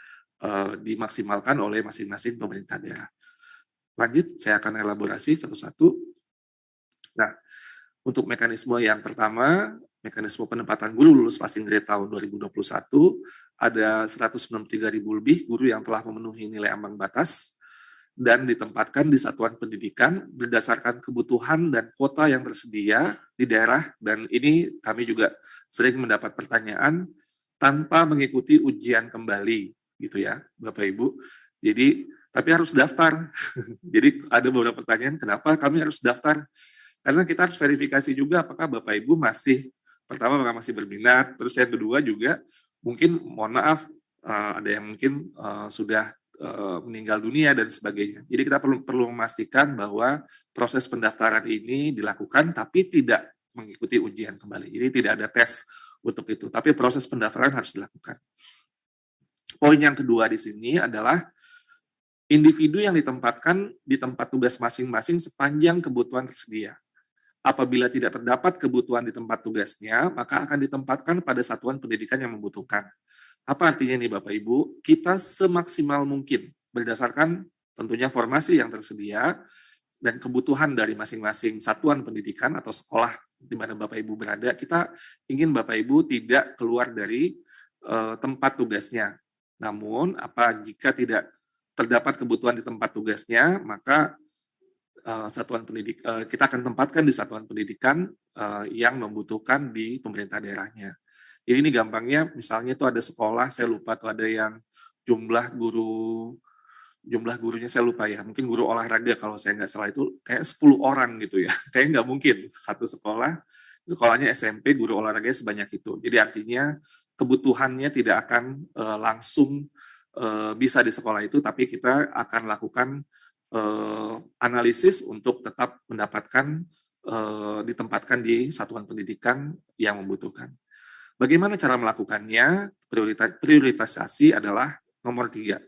dimaksimalkan oleh masing-masing pemerintah daerah. Lanjut, saya akan elaborasi satu-satu. Nah, untuk mekanisme yang pertama, mekanisme penempatan guru lulus passing grade tahun 2021, ada 193.000 lebih guru yang telah memenuhi nilai ambang batas dan ditempatkan di satuan pendidikan berdasarkan kebutuhan dan kuota yang tersedia di daerah, dan ini kami juga sering mendapat pertanyaan tanpa mengikuti ujian kembali, gitu ya, Bapak Ibu. Jadi, tapi harus daftar. Jadi ada beberapa pertanyaan, kenapa kami harus daftar? Karena kita harus verifikasi juga apakah Bapak Ibu masih, pertama apakah masih berminat, terus yang kedua juga mungkin, mohon maaf, ada yang mungkin sudah meninggal dunia dan sebagainya. Jadi kita perlu memastikan bahwa proses pendaftaran ini dilakukan tapi tidak mengikuti ujian kembali. Jadi tidak ada tes untuk itu, tapi proses pendaftaran harus dilakukan. Poin yang kedua di sini adalah individu yang ditempatkan di tempat tugas masing-masing sepanjang kebutuhan tersedia. Apabila tidak terdapat kebutuhan di tempat tugasnya, maka akan ditempatkan pada satuan pendidikan yang membutuhkan. Apa artinya nih Bapak Ibu? Kita semaksimal mungkin berdasarkan tentunya formasi yang tersedia dan kebutuhan dari masing-masing satuan pendidikan atau sekolah di mana Bapak Ibu berada, kita ingin Bapak Ibu tidak keluar dari tempat tugasnya. Namun, jika tidak terdapat kebutuhan di tempat tugasnya, maka satuan pendidik kita akan tempatkan di satuan pendidikan yang membutuhkan di pemerintah daerahnya. Jadi ini gampangnya, misalnya itu ada sekolah, saya lupa tuh ada yang jumlah gurunya saya lupa ya, mungkin guru olahraga kalau saya nggak salah itu kayak 10 orang gitu ya, kayak nggak mungkin satu sekolahnya SMP guru olahraganya sebanyak itu. Jadi artinya kebutuhannya tidak akan langsung bisa di sekolah itu, tapi kita akan lakukan analisis untuk tetap mendapatkan ditempatkan di satuan pendidikan yang membutuhkan. Bagaimana cara melakukannya? Prioritasasi adalah nomor 3.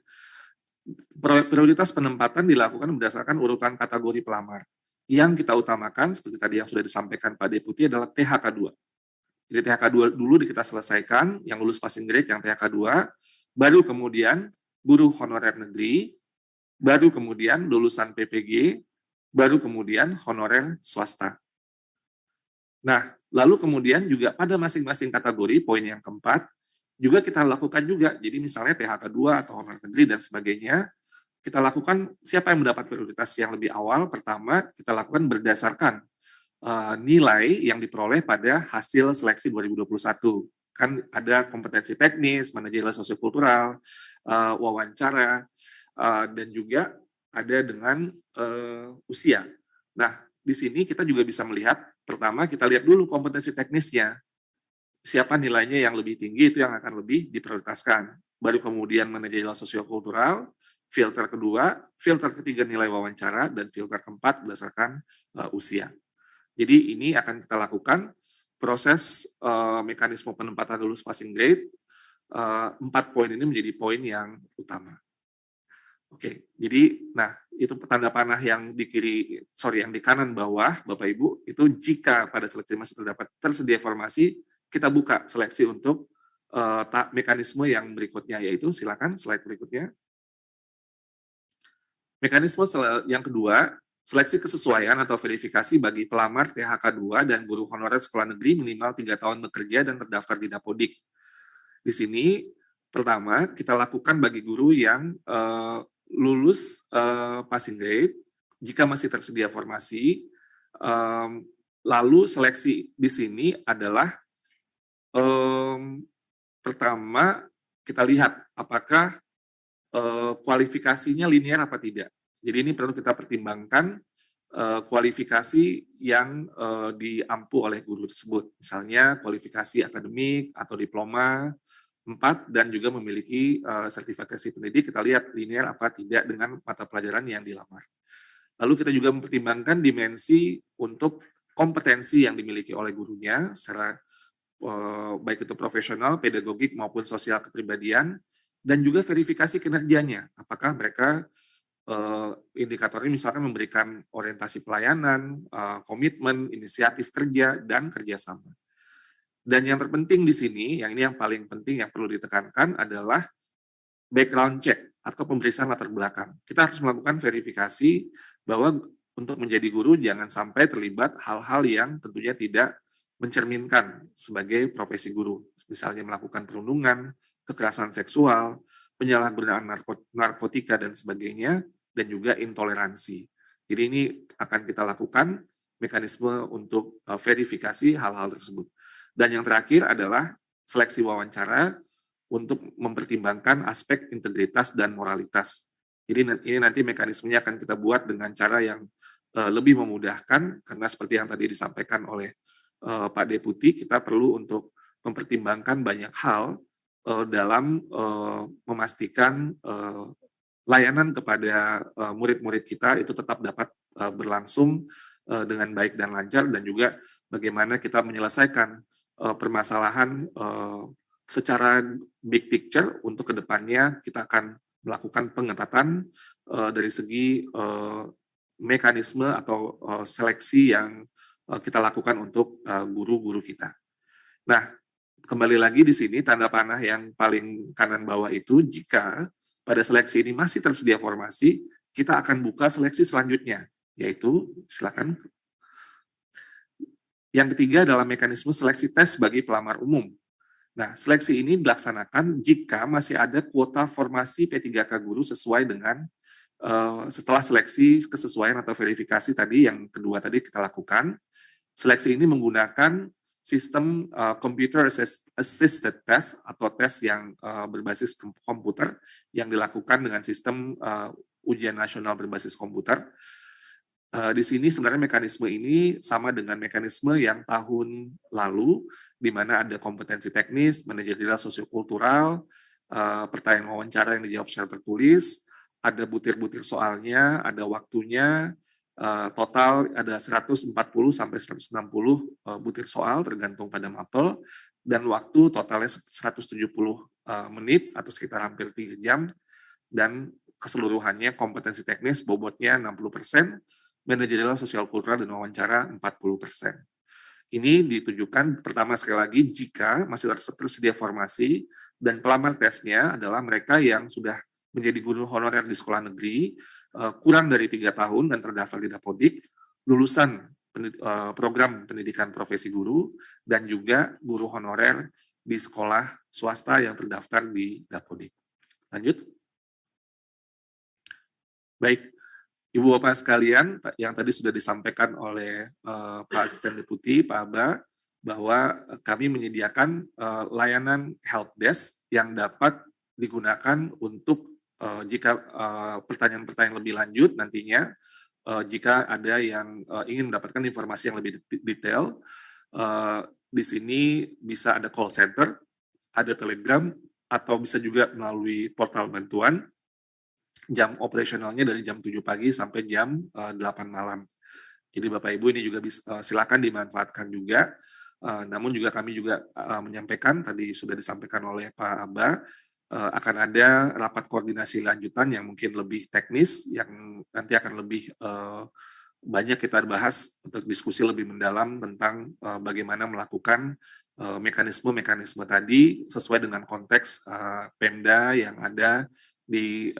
Prioritas penempatan dilakukan berdasarkan urutan kategori pelamar. Yang kita utamakan, seperti tadi yang sudah disampaikan Pak Deputi, adalah THK2. Jadi THK2 dulu kita selesaikan, yang lulus passing grade yang THK2, baru kemudian guru honorer negeri, baru kemudian lulusan PPG, baru kemudian honorer swasta. Nah, lalu kemudian juga pada masing-masing kategori, poin yang keempat, juga kita lakukan juga, jadi misalnya THK2 atau honorer negeri dan sebagainya, kita lakukan siapa yang mendapat prioritas yang lebih awal. Pertama, kita lakukan berdasarkan nilai yang diperoleh pada hasil seleksi 2021. Kan ada kompetensi teknis, manajerial sosiokultural, wawancara, dan juga ada dengan usia. Nah, di sini kita juga bisa melihat, pertama kita lihat dulu kompetensi teknisnya. Siapa nilainya yang lebih tinggi, itu yang akan lebih diprioritaskan. Baru kemudian manajerial sosiokultural, filter kedua, filter ketiga nilai wawancara, dan filter keempat berdasarkan usia. Jadi ini akan kita lakukan proses mekanisme penempatan lulus passing grade 4 poin ini menjadi poin yang utama. Oke, jadi nah itu tanda panah yang yang di kanan bawah Bapak Ibu itu jika pada seleksi masih tersedia informasi, kita buka seleksi untuk mekanisme yang berikutnya, yaitu silakan slide berikutnya. Mekanisme yang kedua, seleksi kesesuaian atau verifikasi bagi pelamar THK2 dan guru honorer sekolah negeri minimal 3 tahun bekerja dan terdaftar di Dapodik. Di sini pertama kita lakukan bagi guru yang lulus passing grade, jika masih tersedia formasi, lalu seleksi di sini adalah pertama kita lihat apakah kualifikasinya linear apa tidak. Jadi ini perlu kita pertimbangkan kualifikasi yang diampu oleh guru tersebut. Misalnya kualifikasi akademik atau diploma 4 dan juga memiliki sertifikasi pendidik, kita lihat linear apa tidak dengan mata pelajaran yang dilamar. Lalu kita juga mempertimbangkan dimensi untuk kompetensi yang dimiliki oleh gurunya secara baik itu profesional, pedagogik maupun sosial kepribadian, dan juga verifikasi kinerjanya. Apakah mereka indikatornya misalkan memberikan orientasi pelayanan, komitmen, inisiatif kerja, dan kerjasama. Dan yang terpenting di sini, yang ini yang paling penting yang perlu ditekankan adalah background check atau pemeriksaan latar belakang. Kita harus melakukan verifikasi bahwa untuk menjadi guru jangan sampai terlibat hal-hal yang tentunya tidak mencerminkan sebagai profesi guru. Misalnya melakukan perundungan, kekerasan seksual, penyalahgunaan narkotika dan sebagainya, dan juga intoleransi. Jadi ini akan kita lakukan mekanisme untuk verifikasi hal-hal tersebut. Dan yang terakhir adalah seleksi wawancara untuk mempertimbangkan aspek integritas dan moralitas. Jadi ini nanti mekanismenya akan kita buat dengan cara yang lebih memudahkan, karena seperti yang tadi disampaikan oleh Pak Deputi, kita perlu untuk mempertimbangkan banyak hal dalam memastikan layanan kepada murid-murid kita itu tetap dapat berlangsung dengan baik dan lancar, dan juga bagaimana kita menyelesaikan permasalahan secara big picture untuk kedepannya. Kita akan melakukan pengetatan dari segi mekanisme atau seleksi yang kita lakukan untuk guru-guru kita. Nah, kembali lagi di sini tanda panah yang paling kanan bawah itu, jika pada seleksi ini masih tersedia formasi, kita akan buka seleksi selanjutnya, yaitu silakan. Yang ketiga adalah mekanisme seleksi tes bagi pelamar umum. Nah, seleksi ini dilaksanakan jika masih ada kuota formasi P3K guru sesuai dengan setelah seleksi kesesuaian atau verifikasi tadi yang kedua tadi kita lakukan. Seleksi ini menggunakan sistem computer assisted test atau tes yang berbasis komputer yang dilakukan dengan sistem ujian nasional berbasis komputer. Di sini sebenarnya mekanisme ini sama dengan mekanisme yang tahun lalu, di mana ada kompetensi teknis, manajerial sosiokultural, pertanyaan wawancara yang dijawab secara tertulis, ada butir-butir soalnya, ada waktunya, total ada 140 sampai 160 butir soal tergantung pada mapel, dan waktu totalnya 170 menit atau sekitar hampir 3 jam, dan keseluruhannya kompetensi teknis bobotnya 60%, manajerial sosial kultural dan wawancara 40%. Ini ditujukan pertama sekali lagi jika masih tersedia formasi dan pelamar tesnya adalah mereka yang sudah menjadi guru honorer di sekolah negeri kurang dari 3 tahun dan terdaftar di Dapodik, lulusan program pendidikan profesi guru, dan juga guru honorer di sekolah swasta yang terdaftar di Dapodik. Lanjut. Baik. Ibu Bapak sekalian, yang tadi sudah disampaikan oleh Pak Asisten Deputi, Pak Aba, bahwa kami menyediakan layanan help desk yang dapat digunakan untuk jika pertanyaan-pertanyaan lebih lanjut nantinya, jika ada yang ingin mendapatkan informasi yang lebih detail, di sini bisa ada call center, ada Telegram, atau bisa juga melalui portal bantuan. Jam operasionalnya dari jam 7 pagi sampai jam 8 malam. Jadi Bapak Ibu ini juga bisa, silakan dimanfaatkan juga. Namun juga kami juga menyampaikan, tadi sudah disampaikan oleh Pak Aba, akan ada rapat koordinasi lanjutan yang mungkin lebih teknis, yang nanti akan lebih banyak kita bahas untuk diskusi lebih mendalam tentang bagaimana melakukan mekanisme-mekanisme tadi sesuai dengan konteks Pemda yang ada di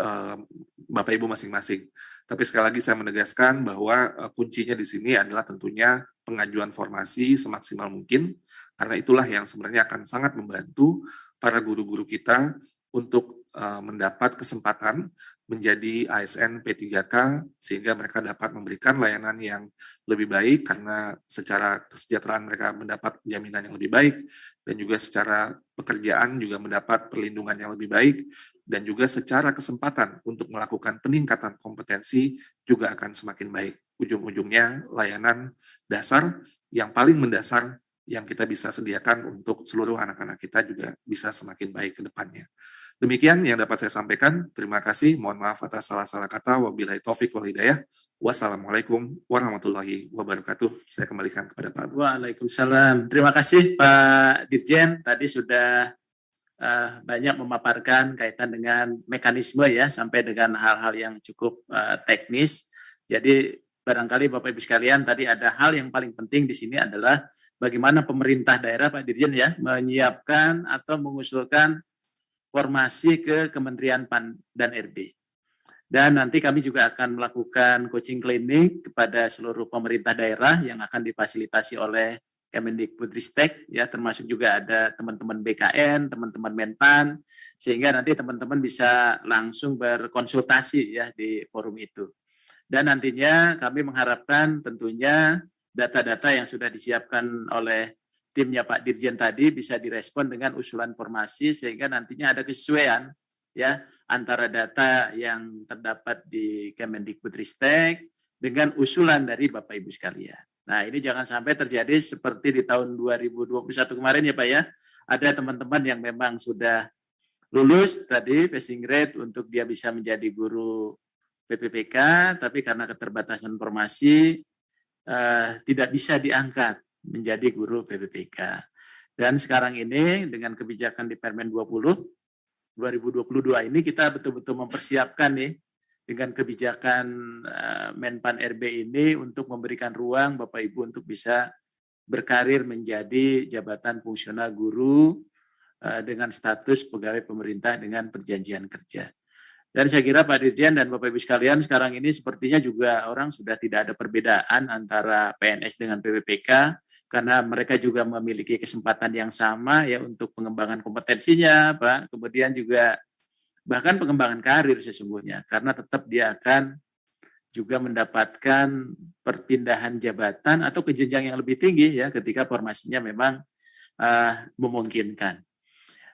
Bapak Ibu masing-masing. Tapi sekali lagi saya menegaskan bahwa kuncinya di sini adalah tentunya pengajuan formasi semaksimal mungkin, karena itulah yang sebenarnya akan sangat membantu para guru-guru kita untuk mendapat kesempatan menjadi ASN P3K, sehingga mereka dapat memberikan layanan yang lebih baik, karena secara kesejahteraan mereka mendapat jaminan yang lebih baik, dan juga secara pekerjaan juga mendapat perlindungan yang lebih baik, dan juga secara kesempatan untuk melakukan peningkatan kompetensi juga akan semakin baik. Ujung-ujungnya layanan dasar yang paling mendasar yang kita bisa sediakan untuk seluruh anak-anak kita juga bisa semakin baik ke depannya. Demikian yang dapat saya sampaikan. Terima kasih. Mohon maaf atas salah-salah kata. Wabillahi taufik wal hidayah. Wassalamualaikum warahmatullahi wabarakatuh. Saya kembalikan kepada Pak. Waalaikumsalam. Terima kasih Pak Dirjen. Tadi sudah banyak memaparkan kaitan dengan mekanisme ya, sampai dengan hal-hal yang cukup teknis. Jadi barangkali Bapak Ibu sekalian, tadi ada hal yang paling penting di sini adalah bagaimana pemerintah daerah, Pak Dirjen ya, menyiapkan atau mengusulkan formasi ke Kementerian PAN dan RB. Dan nanti kami juga akan melakukan coaching klinik kepada seluruh pemerintah daerah yang akan difasilitasi oleh Kemendikbudristek, ya, termasuk juga ada teman-teman BKN, teman-teman Menpan, sehingga nanti teman-teman bisa langsung berkonsultasi ya di forum itu. Dan nantinya kami mengharapkan tentunya data-data yang sudah disiapkan oleh timnya Pak Dirjen tadi bisa direspon dengan usulan formasi, sehingga nantinya ada kesesuaian ya antara data yang terdapat di Kemendikbudristek dengan usulan dari Bapak Ibu sekalian. Nah, ini jangan sampai terjadi seperti di tahun 2021 kemarin ya Pak ya. Ada teman-teman yang memang sudah lulus tadi passing grade untuk dia bisa menjadi guru PPPK, tapi karena keterbatasan formasi tidak bisa diangkat menjadi guru PPPK. Dan sekarang ini dengan kebijakan di Permen 2022 ini kita betul-betul mempersiapkan nih dengan kebijakan Menpan RB ini untuk memberikan ruang Bapak Ibu untuk bisa berkarir menjadi jabatan fungsional guru dengan status pegawai pemerintah dengan perjanjian kerja. Dan saya kira Pak Dirjen dan Bapak Ibu sekalian, sekarang ini sepertinya juga orang sudah tidak ada perbedaan antara PNS dengan PPPK, karena mereka juga memiliki kesempatan yang sama ya untuk pengembangan kompetensinya, Pak. Kemudian juga bahkan pengembangan karir sesungguhnya, karena tetap dia akan juga mendapatkan perpindahan jabatan atau ke jenjang yang lebih tinggi ya ketika formasinya memang memungkinkan.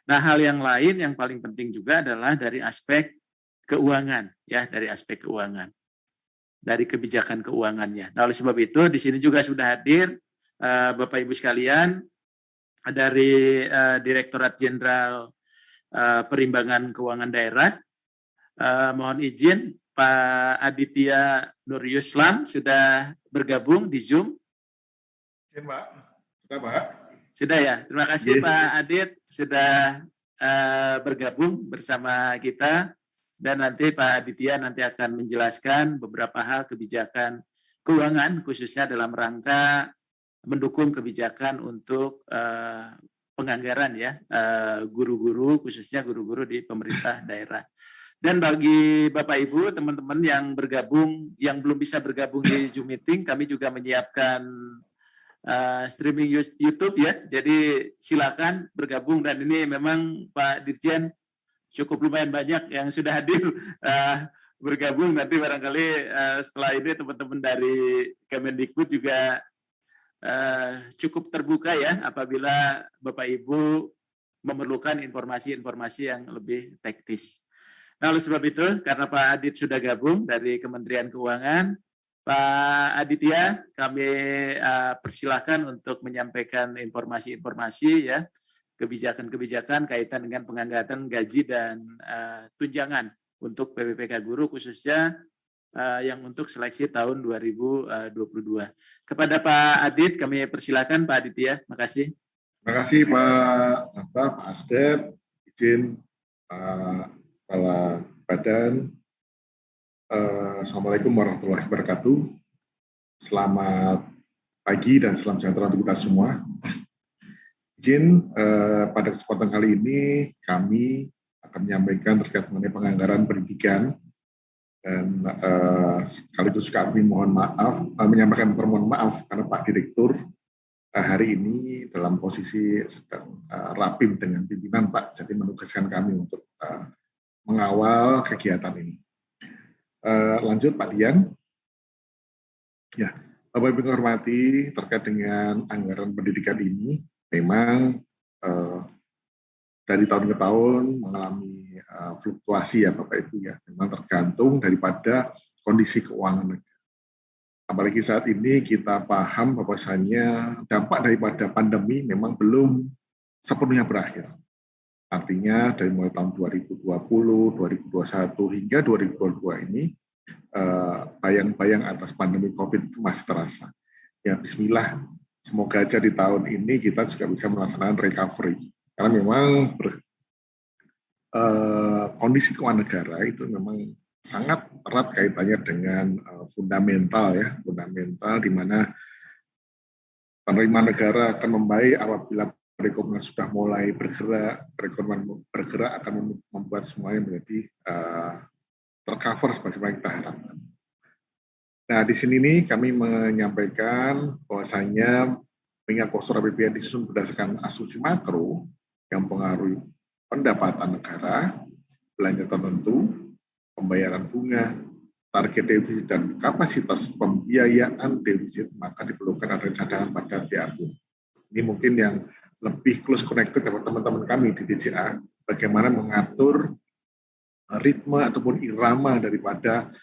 Nah, hal yang lain yang paling penting juga adalah dari aspek keuangan ya, dari aspek keuangan, dari kebijakan keuangannya. Nah, oleh sebab itu di sini juga sudah hadir Bapak Ibu sekalian dari Direktorat Jenderal Perimbangan Keuangan Daerah. Mohon izin Pak Aditya Nur Yuslam sudah bergabung di Zoom. Ya, Pak. Sudah, Pak. Sudah ya. Terima kasih Pak Adit sudah bergabung bersama kita. Dan nanti Pak Aditya nanti akan menjelaskan beberapa hal kebijakan keuangan khususnya dalam rangka mendukung kebijakan untuk penganggaran ya guru-guru, khususnya guru-guru di pemerintah daerah. Dan bagi Bapak Ibu, teman-teman yang bergabung, yang belum bisa bergabung di Zoom meeting, kami juga menyiapkan streaming YouTube ya. Jadi silakan bergabung, dan ini memang Pak Dirjen cukup lumayan banyak yang sudah hadir bergabung. Nanti barangkali setelah ini teman-teman dari Kemendikbud juga cukup terbuka ya apabila Bapak Ibu memerlukan informasi-informasi yang lebih teknis. Nah, oleh sebab itu, karena Pak Adit sudah gabung dari Kementerian Keuangan, Pak Aditya, kami persilakan untuk menyampaikan informasi-informasi ya, kebijakan-kebijakan kaitan dengan pengangkatan gaji dan tunjangan untuk PPPK guru, khususnya yang untuk seleksi tahun 2022. Kepada Pak Adit, kami persilakan Pak Adit ya. Makasih. Terima kasih Pak Asdep, izin Kepala Badan. Assalamualaikum warahmatullahi wabarakatuh. Selamat pagi dan salam sejahtera untuk kita semua. Izin pada kesempatan kali ini kami akan menyampaikan terkait mengenai penganggaran pendidikan. Dan sekaligus kami menyampaikan permohonan maaf karena Pak Direktur hari ini dalam posisi sedang rapim dengan pimpinan Pak, jadi menugaskan kami untuk mengawal kegiatan ini. Lanjut Pak Dian. Ya, Bapak Ibu hormati, terkait dengan anggaran pendidikan ini, memang dari tahun ke tahun mengalami fluktuasi ya Bapak Ibu ya, memang tergantung daripada kondisi keuangan negara. Apalagi saat ini kita paham bahwasannya dampak daripada pandemi memang belum sepenuhnya berakhir. Artinya dari mulai tahun 2020, 2021 hingga 2022 ini bayang-bayang atas pandemi COVID itu masih terasa. Ya bismillah, semoga aja di tahun ini kita juga bisa melaksanakan recovery. Karena memang kondisi keuangan negara itu memang sangat erat kaitannya dengan fundamental ya, fundamental di mana penerimaan negara akan membaik apabila perekonomian sudah mulai bergerak, perekonomian bergerak akan membuat semuanya menjadi tercover sebagaimana kita harapkan. Nah di sini nih kami menyampaikan bahwasanya mengingat postur APBN disusun berdasarkan asumsi makro yang mempengaruhi pendapatan negara, belanja tertentu, pembayaran bunga, target defisit dan kapasitas pembiayaan defisit, maka diperlukan ada cadangan pada DAU. Ini mungkin yang lebih close connected dengan teman-teman kami di DCA, bagaimana mengatur ritme ataupun irama daripada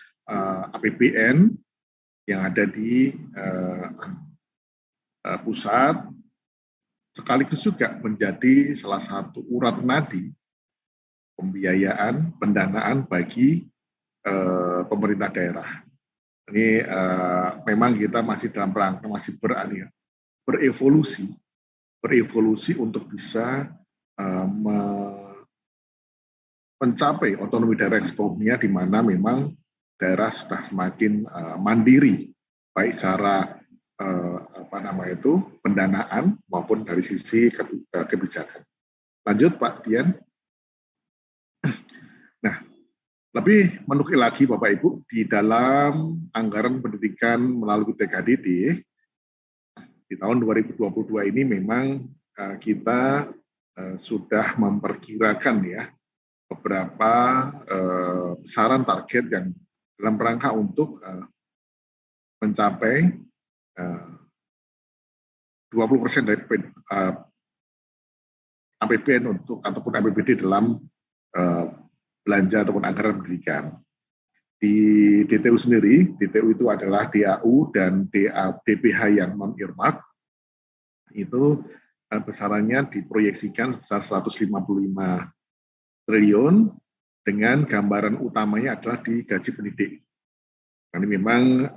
APBN yang ada di pusat, sekaligus juga menjadi salah satu urat nadi pembiayaan, pendanaan bagi pemerintah daerah. Ini memang kita masih dalam rangka masih berevolusi untuk bisa mencapai otonomi daerah eksplorasinya, di mana memang daerah sudah semakin mandiri, baik secara pendanaan maupun dari sisi kebijakan. Lanjut Pak Dian. Nah, lebih menukil lagi Bapak Ibu, di dalam anggaran pendidikan melalui TKDD di tahun 2022 ini memang kita sudah memperkirakan ya beberapa besaran target yang dalam rangka untuk mencapai 20% dari APBN untuk ataupun APBD dalam belanja ataupun anggaran pendidikan. Di DTU sendiri, DTU itu adalah DAU dan DPH yang non-earmark, itu besarannya diproyeksikan sebesar 155 triliun dengan gambaran utamanya adalah di gaji pendidik. Ini memang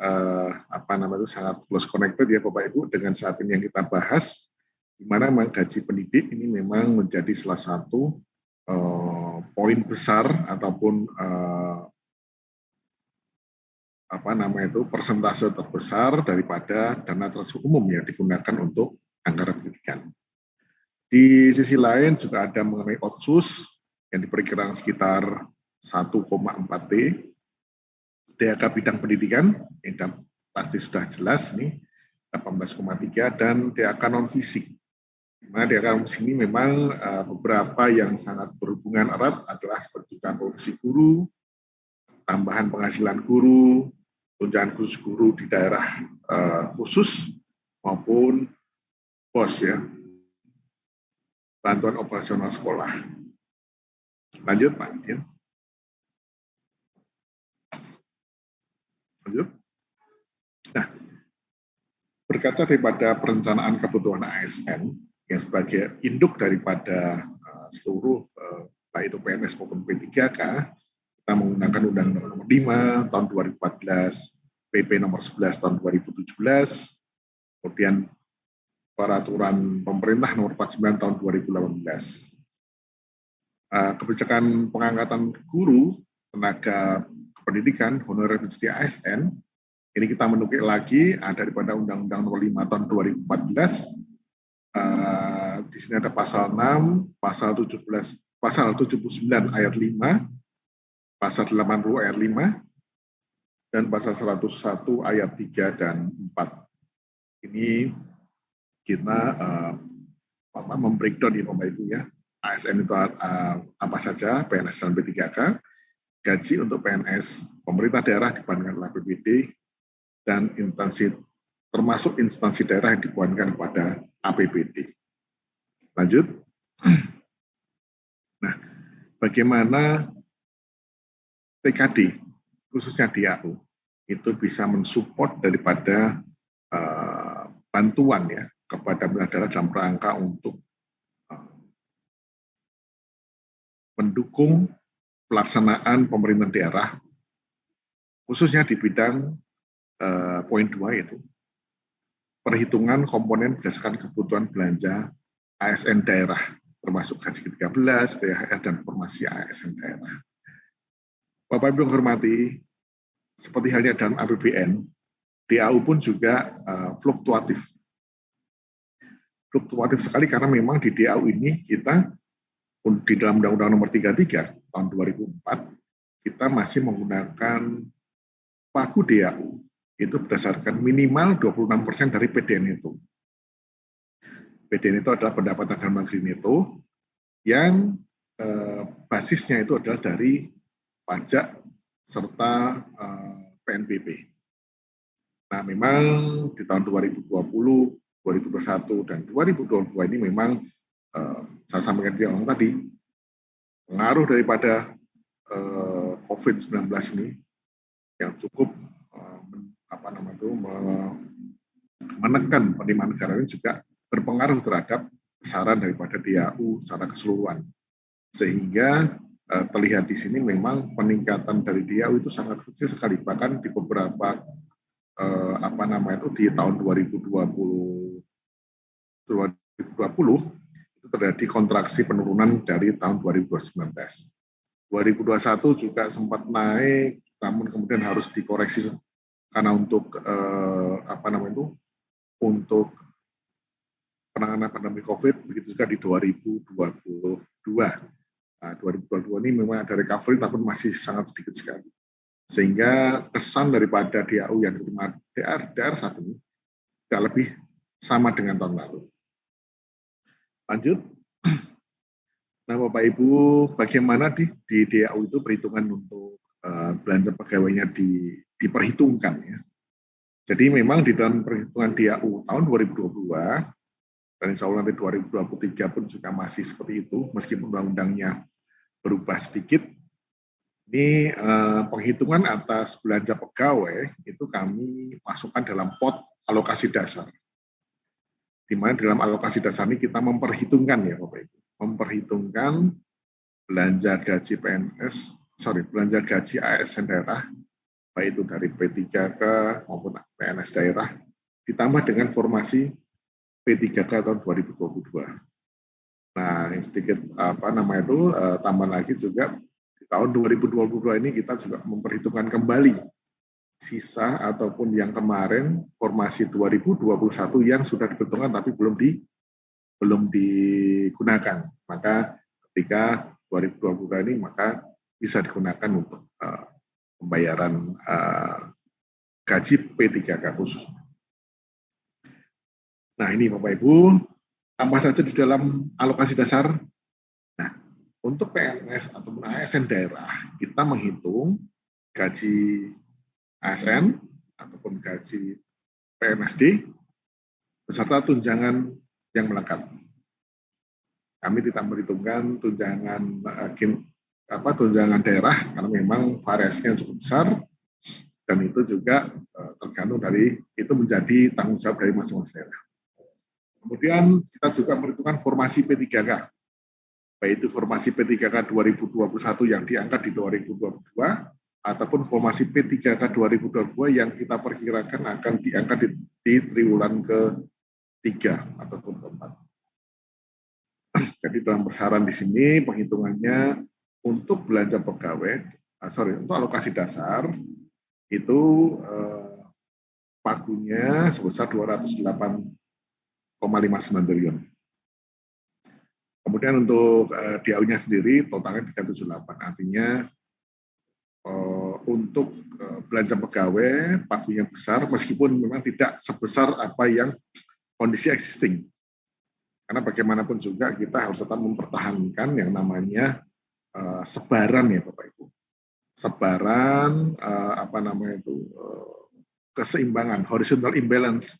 sangat close connected ya Bapak Ibu dengan saat ini yang kita bahas, di mana memang gaji pendidik ini memang menjadi salah satu poin besar ataupun persentase terbesar daripada dana transaksi umum yang digunakan untuk anggaran pendidikan. Di sisi lain juga ada mengenai otsus yang diperkirakan sekitar 1,4 T. DAK bidang pendidikan, ini pasti sudah jelas nih, 18,3, dan DAK non-fisik. Dimana DAK non-fisik ini memang beberapa yang sangat berhubungan erat adalah seperti produksi guru, tambahan penghasilan guru, tunjangan khusus guru di daerah khusus, maupun BOS ya, bantuan operasional sekolah. Lanjut Pak Dian. Lanjut. Nah, berkaca daripada perencanaan kebutuhan ASN yang sebagai induk daripada seluruh baik itu PNS maupun P3K, kita menggunakan Undang-Undang Nomor 5 tahun 2014, PP Nomor 11 tahun 2017, kemudian Peraturan Pemerintah Nomor 49 tahun 2018. Kebijakan pengangkatan guru, tenaga pendidikan, honorer menjadi ASN, ini kita menukik lagi daripada Undang-Undang Nomor 5 tahun 2014. Di sini ada pasal 6, pasal 17, pasal 79 ayat 5, pasal 80 ayat 5, dan pasal 101 ayat 3 dan 4. Ini kita membreakdown ya Bapak Ibu ya. ASN itu apa saja, PNS dan P3K, gaji untuk PNS pemerintah daerah dibebankan oleh APBD, dan instansi termasuk instansi daerah yang dibebankan kepada APBD. Lanjut. Nah, bagaimana TKD, khususnya DAU, itu bisa mensupport daripada bantuan ya kepada pemerintah daerah dalam rangka untuk mendukung pelaksanaan pemerintahan daerah, khususnya di bidang poin 2 yaitu perhitungan komponen berdasarkan kebutuhan belanja ASN daerah, termasuk gaji ke-13, THR, dan formasi ASN daerah. Bapak Ibu yang hormati, seperti halnya dalam APBN, DAU pun juga fluktuatif. Fluktuatif sekali karena memang di DAU ini kita di dalam Undang-Undang Nomor 33 tahun 2004 kita masih menggunakan pagu DAU itu berdasarkan minimal 26% dari PDN itu. PDN itu adalah pendapatan dalam negeri neto yang basisnya itu adalah dari pajak serta PNBP. Nah, memang di tahun 2020, 2021, dan 2022 ini memang saya sampaikan di awal tadi, pengaruh daripada COVID-19 ini yang cukup menekan penerimaan negara ini juga berpengaruh terhadap besaran daripada DAU secara keseluruhan. Sehingga terlihat di sini memang peningkatan dari DAU itu sangat kecil sekali, bahkan di beberapa di tahun 2020 itu terjadi kontraksi penurunan dari tahun 2019. 2021 juga sempat naik, namun kemudian harus dikoreksi karena untuk untuk penanganan pandemi COVID, begitu juga di 2022. Nah, 2022 ini memang ada recovery, tapi masih sangat sedikit sekali. Sehingga kesan daripada DAU yang diterima daerah saat ini tidak lebih sama dengan tahun lalu. Lanjut. Nah, Bapak Ibu, bagaimana di DAU itu perhitungan untuk belanja pegawainya diperhitungkan ya. Jadi memang di dalam perhitungan DAU tahun 2022 dan insya Allah nanti 2023 pun juga masih seperti itu, meskipun undang-undangnya berubah sedikit. Ini penghitungan atas belanja pegawai itu kami masukkan dalam pot alokasi dasar. Di mana dalam alokasi dasar ini kita memperhitungkan ya Bapak Ibu, memperhitungkan belanja gaji belanja gaji ASN daerah, baik itu dari P3K maupun PNS daerah, ditambah dengan formasi P3K tahun 2022. Nah, sedikit tambah lagi juga di tahun 2022 ini kita juga memperhitungkan kembali sisa ataupun yang kemarin formasi 2021 yang sudah diperhitungkan tapi belum digunakan. Maka ketika 2022 ini maka bisa digunakan untuk pembayaran gaji P3K khusus. Nah, ini Bapak Ibu, apa saja di dalam alokasi dasar? Nah, untuk PNS ataupun ASN daerah, kita menghitung gaji ASN ataupun gaji PNSD beserta tunjangan yang melekat. Kami tidak memperhitungkan tunjangan daerah karena memang variasinya cukup besar dan itu juga tergantung dari itu menjadi tanggung jawab dari masing-masing daerah. Kemudian kita juga memperhitungkan formasi P3K, baik itu formasi P3K 2021 yang diangkat di 2022, ataupun formasi P3K 2022 yang kita perkirakan akan diangkat di triwulan ke-3 ataupun ke-4. Jadi dalam besaran di sini penghitungannya untuk belanja pegawai, untuk alokasi dasar itu pagunya sebesar 208,59 triliun. Kemudian untuk DAU-nya sendiri totalnya 378, artinya untuk belanja pegawai pagunya besar meskipun memang tidak sebesar apa yang kondisi existing. Karena bagaimanapun juga kita harus tetap mempertahankan yang namanya sebaran ya Bapak Ibu. Sebaran keseimbangan, horizontal imbalance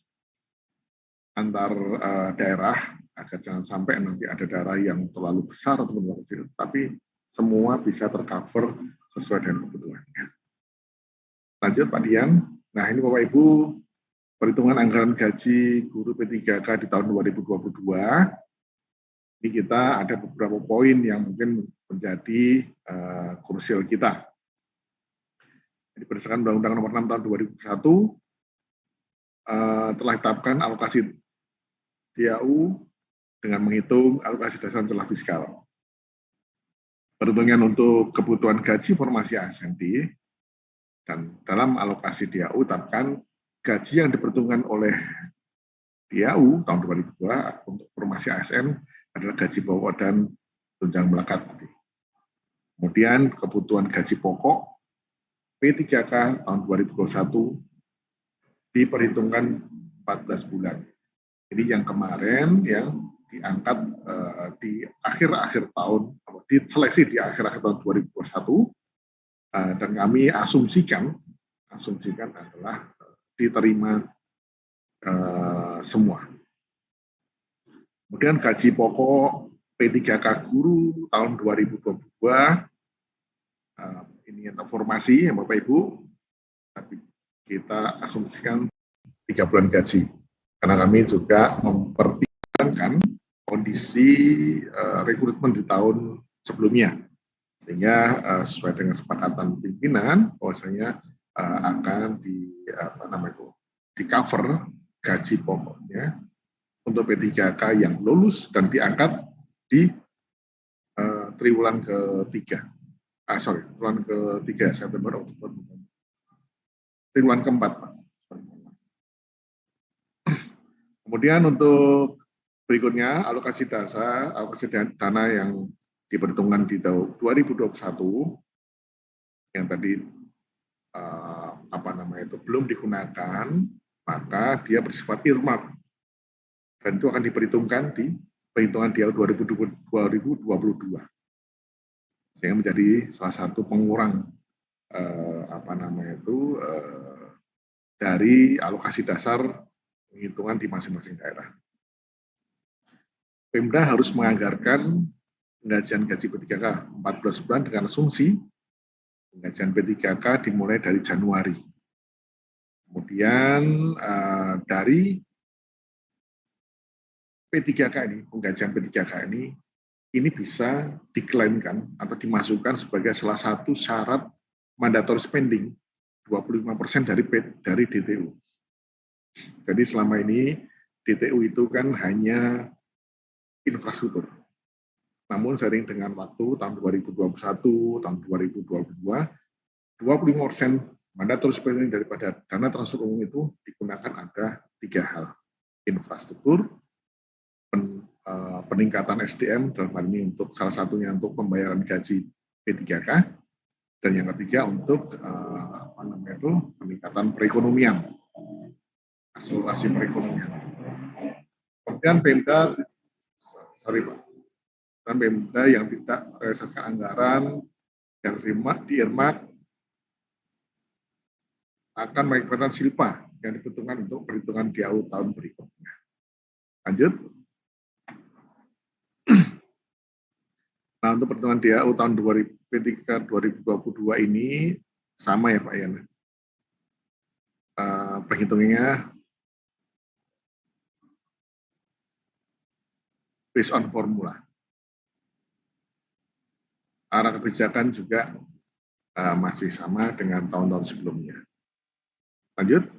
antar daerah, agar jangan sampai nanti ada daerah yang terlalu besar atau terlalu kecil, tapi semua bisa tercover sesuai dengan kebutuhannya. Lanjut Pak Dian. Nah ini Bapak Ibu, perhitungan anggaran gaji guru P3K di tahun 2022. Ini kita ada beberapa poin yang mungkin menjadi krusial kita. Jadi berdasarkan Undang-Undang Nomor 6 Tahun 2001 telah ditetapkan alokasi DAU dengan menghitung alokasi dasar celah fiskal. Perhitungan untuk kebutuhan gaji formasi ASN dan dalam alokasi DAU tetapkan gaji yang diperhitungkan oleh DAU tahun 2002 untuk formasi ASN adalah gaji pokok dan tunjangan melekat tadi. Kemudian kebutuhan gaji pokok P3K tahun 2021 diperhitungkan 14 bulan. Ini yang kemarin yang diangkat di akhir-akhir tahun, diseleksi di akhir-akhir tahun 2021, dan kami asumsikan adalah diterima semua. Kemudian gaji pokok P3K guru tahun 2022, ini informasi ya Bapak Ibu, tapi kita asumsikan 3 bulan gaji. Karena kami juga mempertimbangkan kondisi rekrutmen di tahun sebelumnya, sehingga sesuai dengan kesepakatan pimpinan bahwasanya akan di cover gaji pokoknya untuk P3K yang lulus dan diangkat di triwulan ke-3. Triwulan ke-3 September Oktober. Triwulan ke-4, Pak. Kemudian untuk berikutnya alokasi dana yang diperhitungkan di tahun 2021 yang tadi belum digunakan, maka dia bersifat earmark dan itu akan diperhitungkan di perhitungan DAU 2022 sehingga menjadi salah satu pengurang dari alokasi dasar penghitungan di masing-masing daerah. Pemda harus menganggarkan penggajian gaji P3K 14 bulan dengan asumsi penggajian P3K dimulai dari Januari. Kemudian dari P3K ini, penggajian P3K ini bisa diklaimkan atau dimasukkan sebagai salah satu syarat mandatory spending 25% dari DTU. Jadi selama ini DTU itu kan hanya infrastruktur. Namun seiring dengan waktu tahun 2021, tahun 2022, 25% mandatory spending daripada dana transport umum itu digunakan ada 3 hal. Infrastruktur, peningkatan SDM, dalam hal ini untuk salah satunya untuk pembayaran gaji P3K, dan yang ketiga untuk peningkatan perekonomian. Akselerasi perekonomian. Kemudian Pemda yang tidak merealisasikan anggaran yang di-earmark akan mengakibatkan silpa yang dibutuhkan untuk perhitungan DAU tahun berikutnya. Lanjut. Nah, untuk perhitungan DAU tahun P3K 2022 ini sama ya Pak Yana. Perhitungannya based on formula. arah kebijakan juga masih sama dengan tahun-tahun sebelumnya. Lanjut.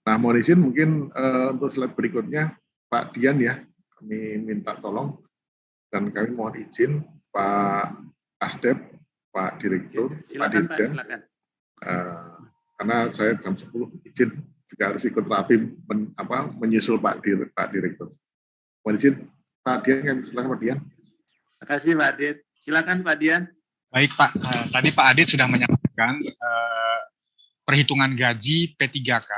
Nah, mohon izin mungkin untuk slide berikutnya, Pak Dian ya, kami minta tolong, dan kami mohon izin Pak Asdep, Pak Direktur, silakan, Pak Dirjen, silakan. Karena saya jam 10 izin juga harus ikut rapi menyusul Pak Direktur. Mohon izin Pak Dian, silakan Pak Dian. Terima kasih Pak Adit. Silakan Pak Dian. Baik Pak, tadi Pak Adit sudah menyampaikan perhitungan gaji P3K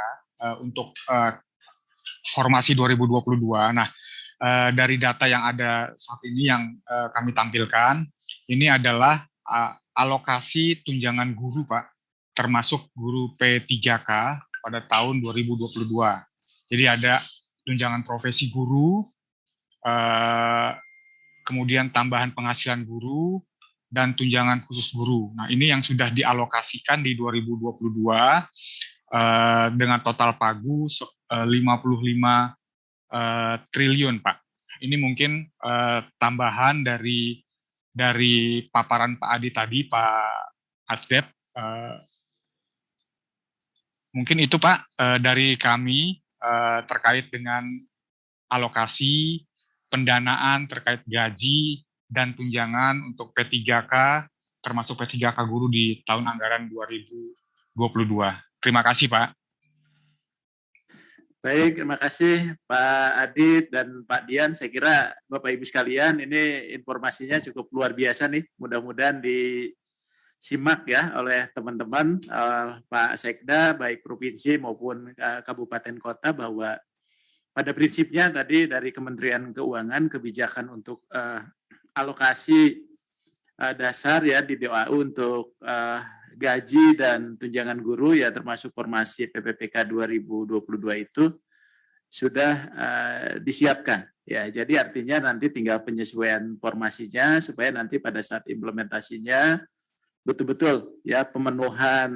untuk formasi 2022. Nah, dari data yang ada saat ini yang kami tampilkan, ini adalah alokasi tunjangan guru Pak, termasuk guru P3K pada tahun 2022. Jadi ada tunjangan profesi guru, kemudian tambahan penghasilan guru, dan tunjangan khusus guru. Nah, ini yang sudah dialokasikan di 2022 dengan total pagu 55 triliun, Pak. Ini mungkin tambahan dari paparan Pak Adi tadi, Pak Asdep. Mungkin itu Pak dari kami terkait dengan alokasi, pendanaan terkait gaji, dan tunjangan untuk P3K, termasuk P3K guru di tahun anggaran 2022. Terima kasih, Pak. Baik, terima kasih Pak Adit dan Pak Dian. Saya kira Bapak Ibu sekalian, ini informasinya cukup luar biasa nih. Mudah-mudahan disimak ya oleh teman-teman Pak Sekda, baik provinsi maupun kabupaten kota, bahwa pada prinsipnya tadi dari Kementerian Keuangan kebijakan untuk alokasi dasar ya di DAU untuk gaji dan tunjangan guru ya termasuk formasi PPPK 2022 itu sudah disiapkan ya. Jadi artinya nanti tinggal penyesuaian formasinya supaya nanti pada saat implementasinya betul-betul ya pemenuhan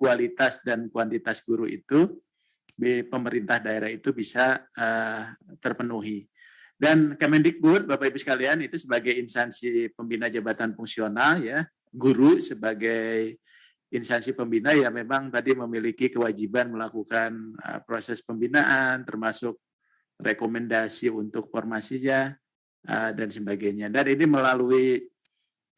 kualitas dan kuantitas guru itu di pemerintah daerah itu bisa terpenuhi. Dan Kemendikbud, Bapak Ibu sekalian, itu sebagai instansi pembina jabatan fungsional ya, guru sebagai instansi pembina ya memang tadi memiliki kewajiban melakukan proses pembinaan, termasuk rekomendasi untuk formasinya dan sebagainya. Dan ini melalui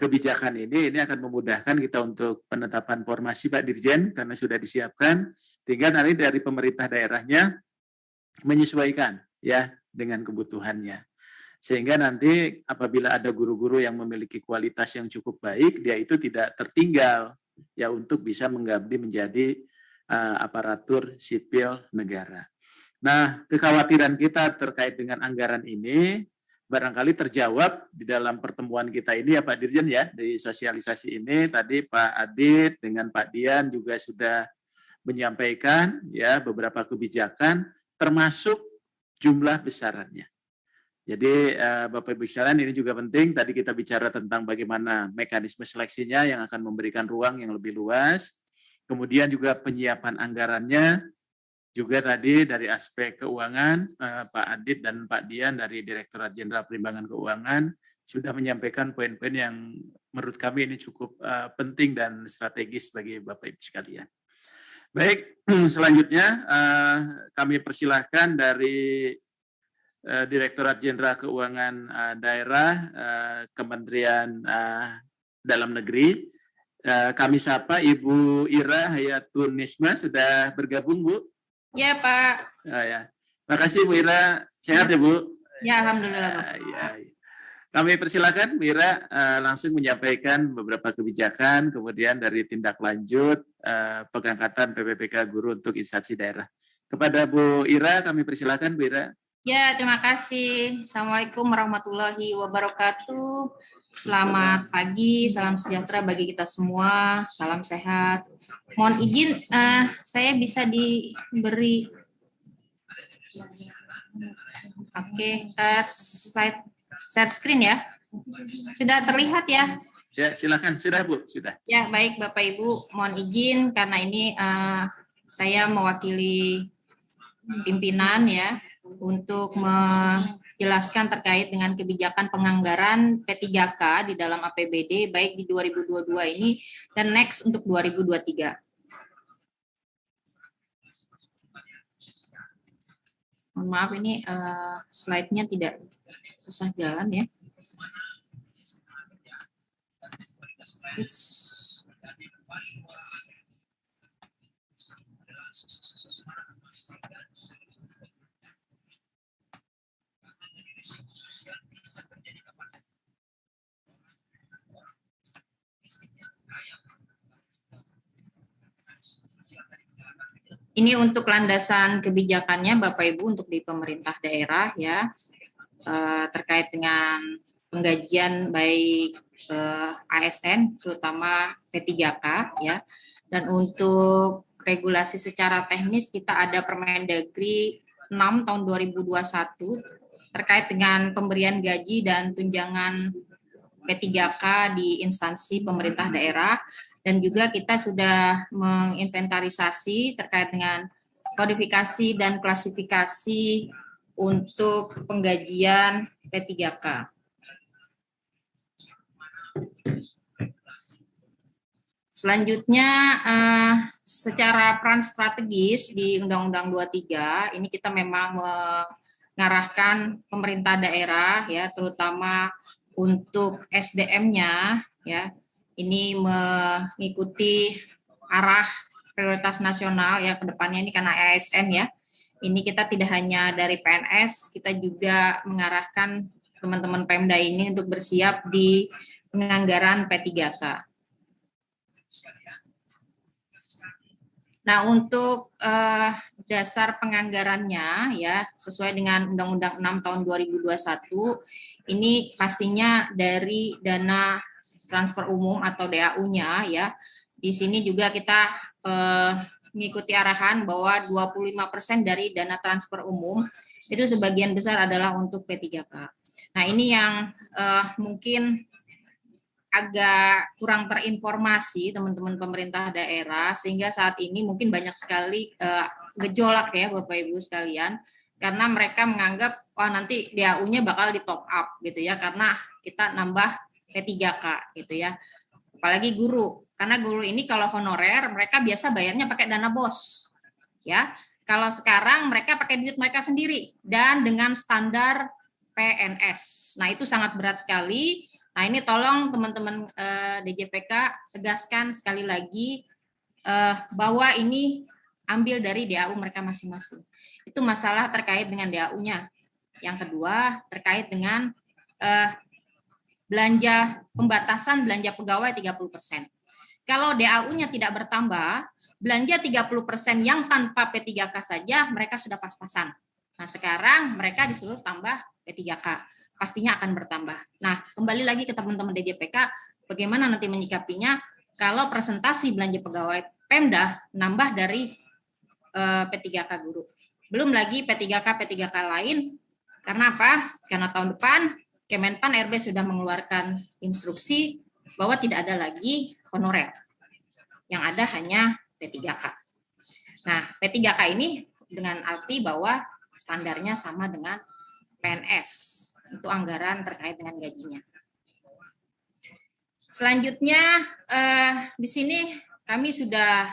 kebijakan ini akan memudahkan kita untuk penetapan formasi Pak Dirjen karena sudah disiapkan. Tinggal nanti dari pemerintah daerahnya menyesuaikan ya dengan kebutuhannya. Sehingga nanti apabila ada guru-guru yang memiliki kualitas yang cukup baik, dia itu tidak tertinggal ya untuk bisa mengabdi menjadi aparatur sipil negara. Nah, kekhawatiran kita terkait dengan anggaran ini barangkali terjawab di dalam pertemuan kita ini ya Pak Dirjen ya, di sosialisasi ini tadi Pak Adit dengan Pak Dian juga sudah menyampaikan ya beberapa kebijakan termasuk jumlah besarannya. Jadi Bapak Ibu sekalian ini juga penting, tadi kita bicara tentang bagaimana mekanisme seleksinya yang akan memberikan ruang yang lebih luas, kemudian juga penyiapan anggarannya, juga tadi dari aspek keuangan Pak Adit dan Pak Dian dari Direktorat Jenderal Perimbangan Keuangan sudah menyampaikan poin-poin yang menurut kami ini cukup penting dan strategis bagi Bapak Ibu sekalian. Baik, selanjutnya kami persilahkan dari Direktorat Jenderal Keuangan Daerah Kementerian Dalam Negeri. Kami sapa Ibu Ira Hayatun Nisma, sudah bergabung Bu? Ya Pak. Ya. Terima kasih Bu Ira, sehat ya Bu? Ya Alhamdulillah Pak. Ya. Kami persilakan Bu Ira langsung menyampaikan beberapa kebijakan, kemudian dari tindak lanjut pengangkatan PPPK guru untuk instansi daerah. Kepada Bu Ira kami persilakan Bu Ira. Ya, terima kasih. Assalamualaikum warahmatullahi wabarakatuh. Selamat pagi, salam sejahtera bagi kita semua, salam sehat. Mohon izin, saya bisa diberi, slide share screen ya. Sudah terlihat ya? Ya, silakan. Sudah Bu, sudah. Ya, baik Bapak Ibu, mohon izin karena ini saya mewakili pimpinan ya untuk jelaskan terkait dengan kebijakan penganggaran P3K di dalam APBD baik di 2022 ini dan next untuk 2023. Mohon maaf ini slide-nya tidak susah jalan ya. Ini untuk landasan kebijakannya Bapak Ibu untuk di pemerintah daerah ya, terkait dengan penggajian baik ASN terutama P3K ya, dan untuk regulasi secara teknis kita ada Permendagri 6 tahun 2021 terkait dengan pemberian gaji dan tunjangan P3K di instansi pemerintah daerah. Dan juga kita sudah menginventarisasi terkait dengan kodifikasi dan klasifikasi untuk penggajian P3K. Selanjutnya, secara peran strategis di Undang-Undang 23, ini kita memang mengarahkan pemerintah daerah, ya, terutama untuk SDM-nya, ya, ini mengikuti arah prioritas nasional ya ke depannya ini karena ASN ya. Ini kita tidak hanya dari PNS, kita juga mengarahkan teman-teman Pemda ini untuk bersiap di penganggaran P3K. Nah, untuk dasar penganggarannya ya sesuai dengan Undang-Undang 6 tahun 2021 ini pastinya dari dana transfer umum atau DAU-nya ya. Di sini juga kita mengikuti arahan bahwa 25% dari dana transfer umum itu sebagian besar adalah untuk P3K. Nah, ini yang mungkin agak kurang terinformasi teman-teman pemerintah daerah sehingga saat ini mungkin banyak sekali gejolak ya Bapak Ibu sekalian karena mereka menganggap wah nanti DAU-nya bakal di top up gitu ya karena kita nambah P3K gitu ya. Apalagi guru. Karena guru ini kalau honorer mereka biasa bayarnya pakai dana BOS. Ya. Kalau sekarang mereka pakai duit mereka sendiri dan dengan standar PNS. Nah, itu sangat berat sekali. Nah, ini tolong teman-teman DJPK tegaskan sekali lagi bahwa ini ambil dari DAU mereka masing-masing. Itu masalah terkait dengan DAU-nya. Yang kedua, terkait dengan belanja pembatasan belanja pegawai 30%. Kalau DAU-nya tidak bertambah, belanja 30% yang tanpa P3K saja mereka sudah pas-pasan. Nah, sekarang mereka disuruh tambah P3K. Pastinya akan bertambah. Nah, kembali lagi ke teman-teman DJPK, bagaimana nanti menyikapinya kalau presentasi belanja pegawai Pemda nambah dari P3K guru. Belum lagi P3K lain. Karena apa? Karena tahun depan Kemenpan RB sudah mengeluarkan instruksi bahwa tidak ada lagi honorer. Yang ada hanya P3K. Nah, P3K ini dengan arti bahwa standarnya sama dengan PNS. Itu anggaran terkait dengan gajinya. Selanjutnya, di sini kami sudah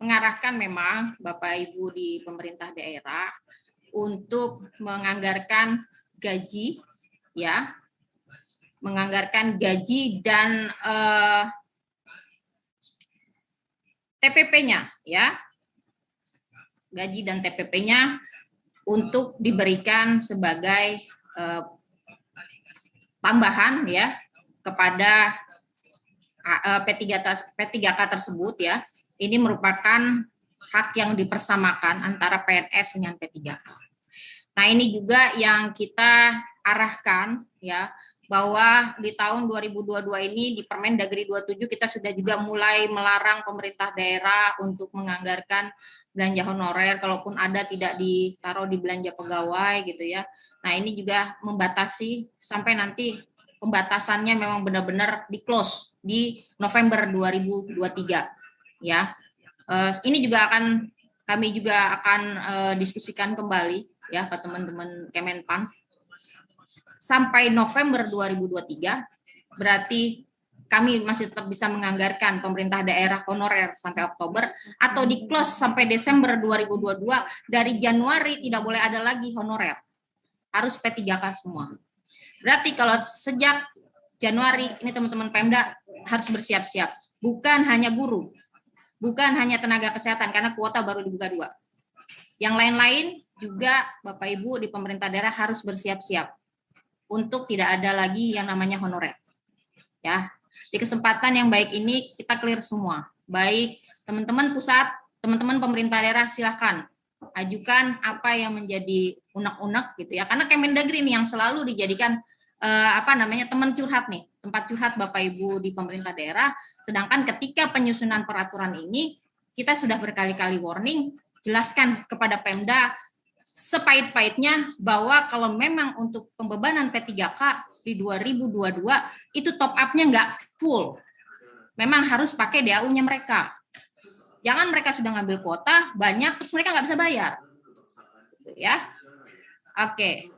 mengarahkan memang Bapak Ibu di pemerintah daerah untuk menganggarkan gaji, ya, menganggarkan gaji dan TPP-nya, ya, gaji dan TPP-nya untuk diberikan sebagai tambahan, ya, kepada P3K tersebut, ya. Ini merupakan hak yang dipersamakan antara PNS dengan P3K. Nah, ini juga yang kita arahkan ya bahwa di tahun 2022 ini di Permendagri 27 kita sudah juga mulai melarang pemerintah daerah untuk menganggarkan belanja honorer kalaupun ada tidak ditaruh di belanja pegawai gitu ya. Nah, ini juga membatasi sampai nanti pembatasannya memang benar-benar di-close di November 2023 ya. Ini juga kami juga akan diskusikan kembali ya ke teman-teman Kemenpan sampai November 2023, berarti kami masih tetap bisa menganggarkan pemerintah daerah honorer sampai Oktober, atau di close sampai Desember 2022, dari Januari tidak boleh ada lagi honorer. Harus P3K semua. Berarti kalau sejak Januari, ini teman-teman Pemda harus bersiap-siap. Bukan hanya guru, bukan hanya tenaga kesehatan, karena kuota baru dibuka 2. Yang lain-lain juga Bapak Ibu di pemerintah daerah harus bersiap-siap untuk tidak ada lagi yang namanya honorer. Ya. Di kesempatan yang baik ini kita clear semua. Baik teman-teman pusat, teman-teman pemerintah daerah silakan ajukan apa yang menjadi unek-unek gitu ya. Karena Kemendagri ini yang selalu dijadikan teman curhat nih, tempat curhat Bapak Ibu di pemerintah daerah. Sedangkan ketika penyusunan peraturan ini kita sudah berkali-kali warning, jelaskan kepada Pemda sepahit-pahitnya bahwa kalau memang untuk pembebanan P3K di 2022 itu top up-nya nggak full. Memang harus pakai DAU-nya mereka. Jangan mereka sudah ngambil kuota banyak terus mereka nggak bisa bayar. Ya. Oke.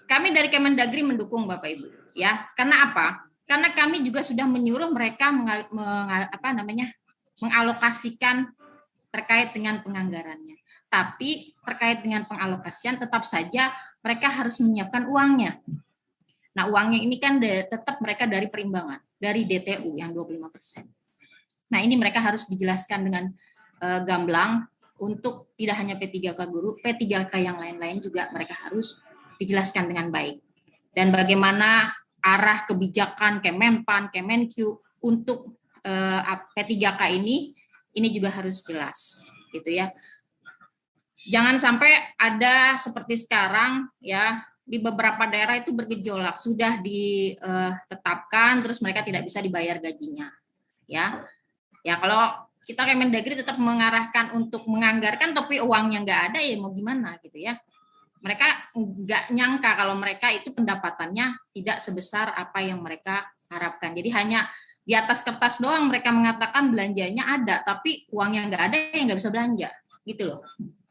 Kami dari Kemendagri mendukung Bapak Ibu ya. Karena apa? Karena kami juga sudah menyuruh mereka mengalokasikan terkait dengan penganggarannya. Tapi terkait dengan pengalokasian tetap saja mereka harus menyiapkan uangnya. Nah, uangnya ini kan tetap mereka dari perimbangan, dari DTU yang 25%. Nah, ini mereka harus dijelaskan dengan gamblang untuk tidak hanya P3K guru, P3K yang lain-lain juga mereka harus dijelaskan dengan baik. Dan bagaimana arah kebijakan Kemenpan, Kemenq untuk P3K ini juga harus jelas, gitu ya. Jangan sampai ada seperti sekarang ya, di beberapa daerah itu bergejolak, sudah ditetapkan terus mereka tidak bisa dibayar gajinya. Ya. Ya kalau kita Kemendagri tetap mengarahkan untuk menganggarkan tapi uangnya nggak ada ya mau gimana gitu ya. Mereka nggak nyangka kalau mereka itu pendapatannya tidak sebesar apa yang mereka harapkan. Jadi hanya di atas kertas doang mereka mengatakan belanjanya ada, tapi uangnya nggak ada yang nggak bisa belanja, gitu loh.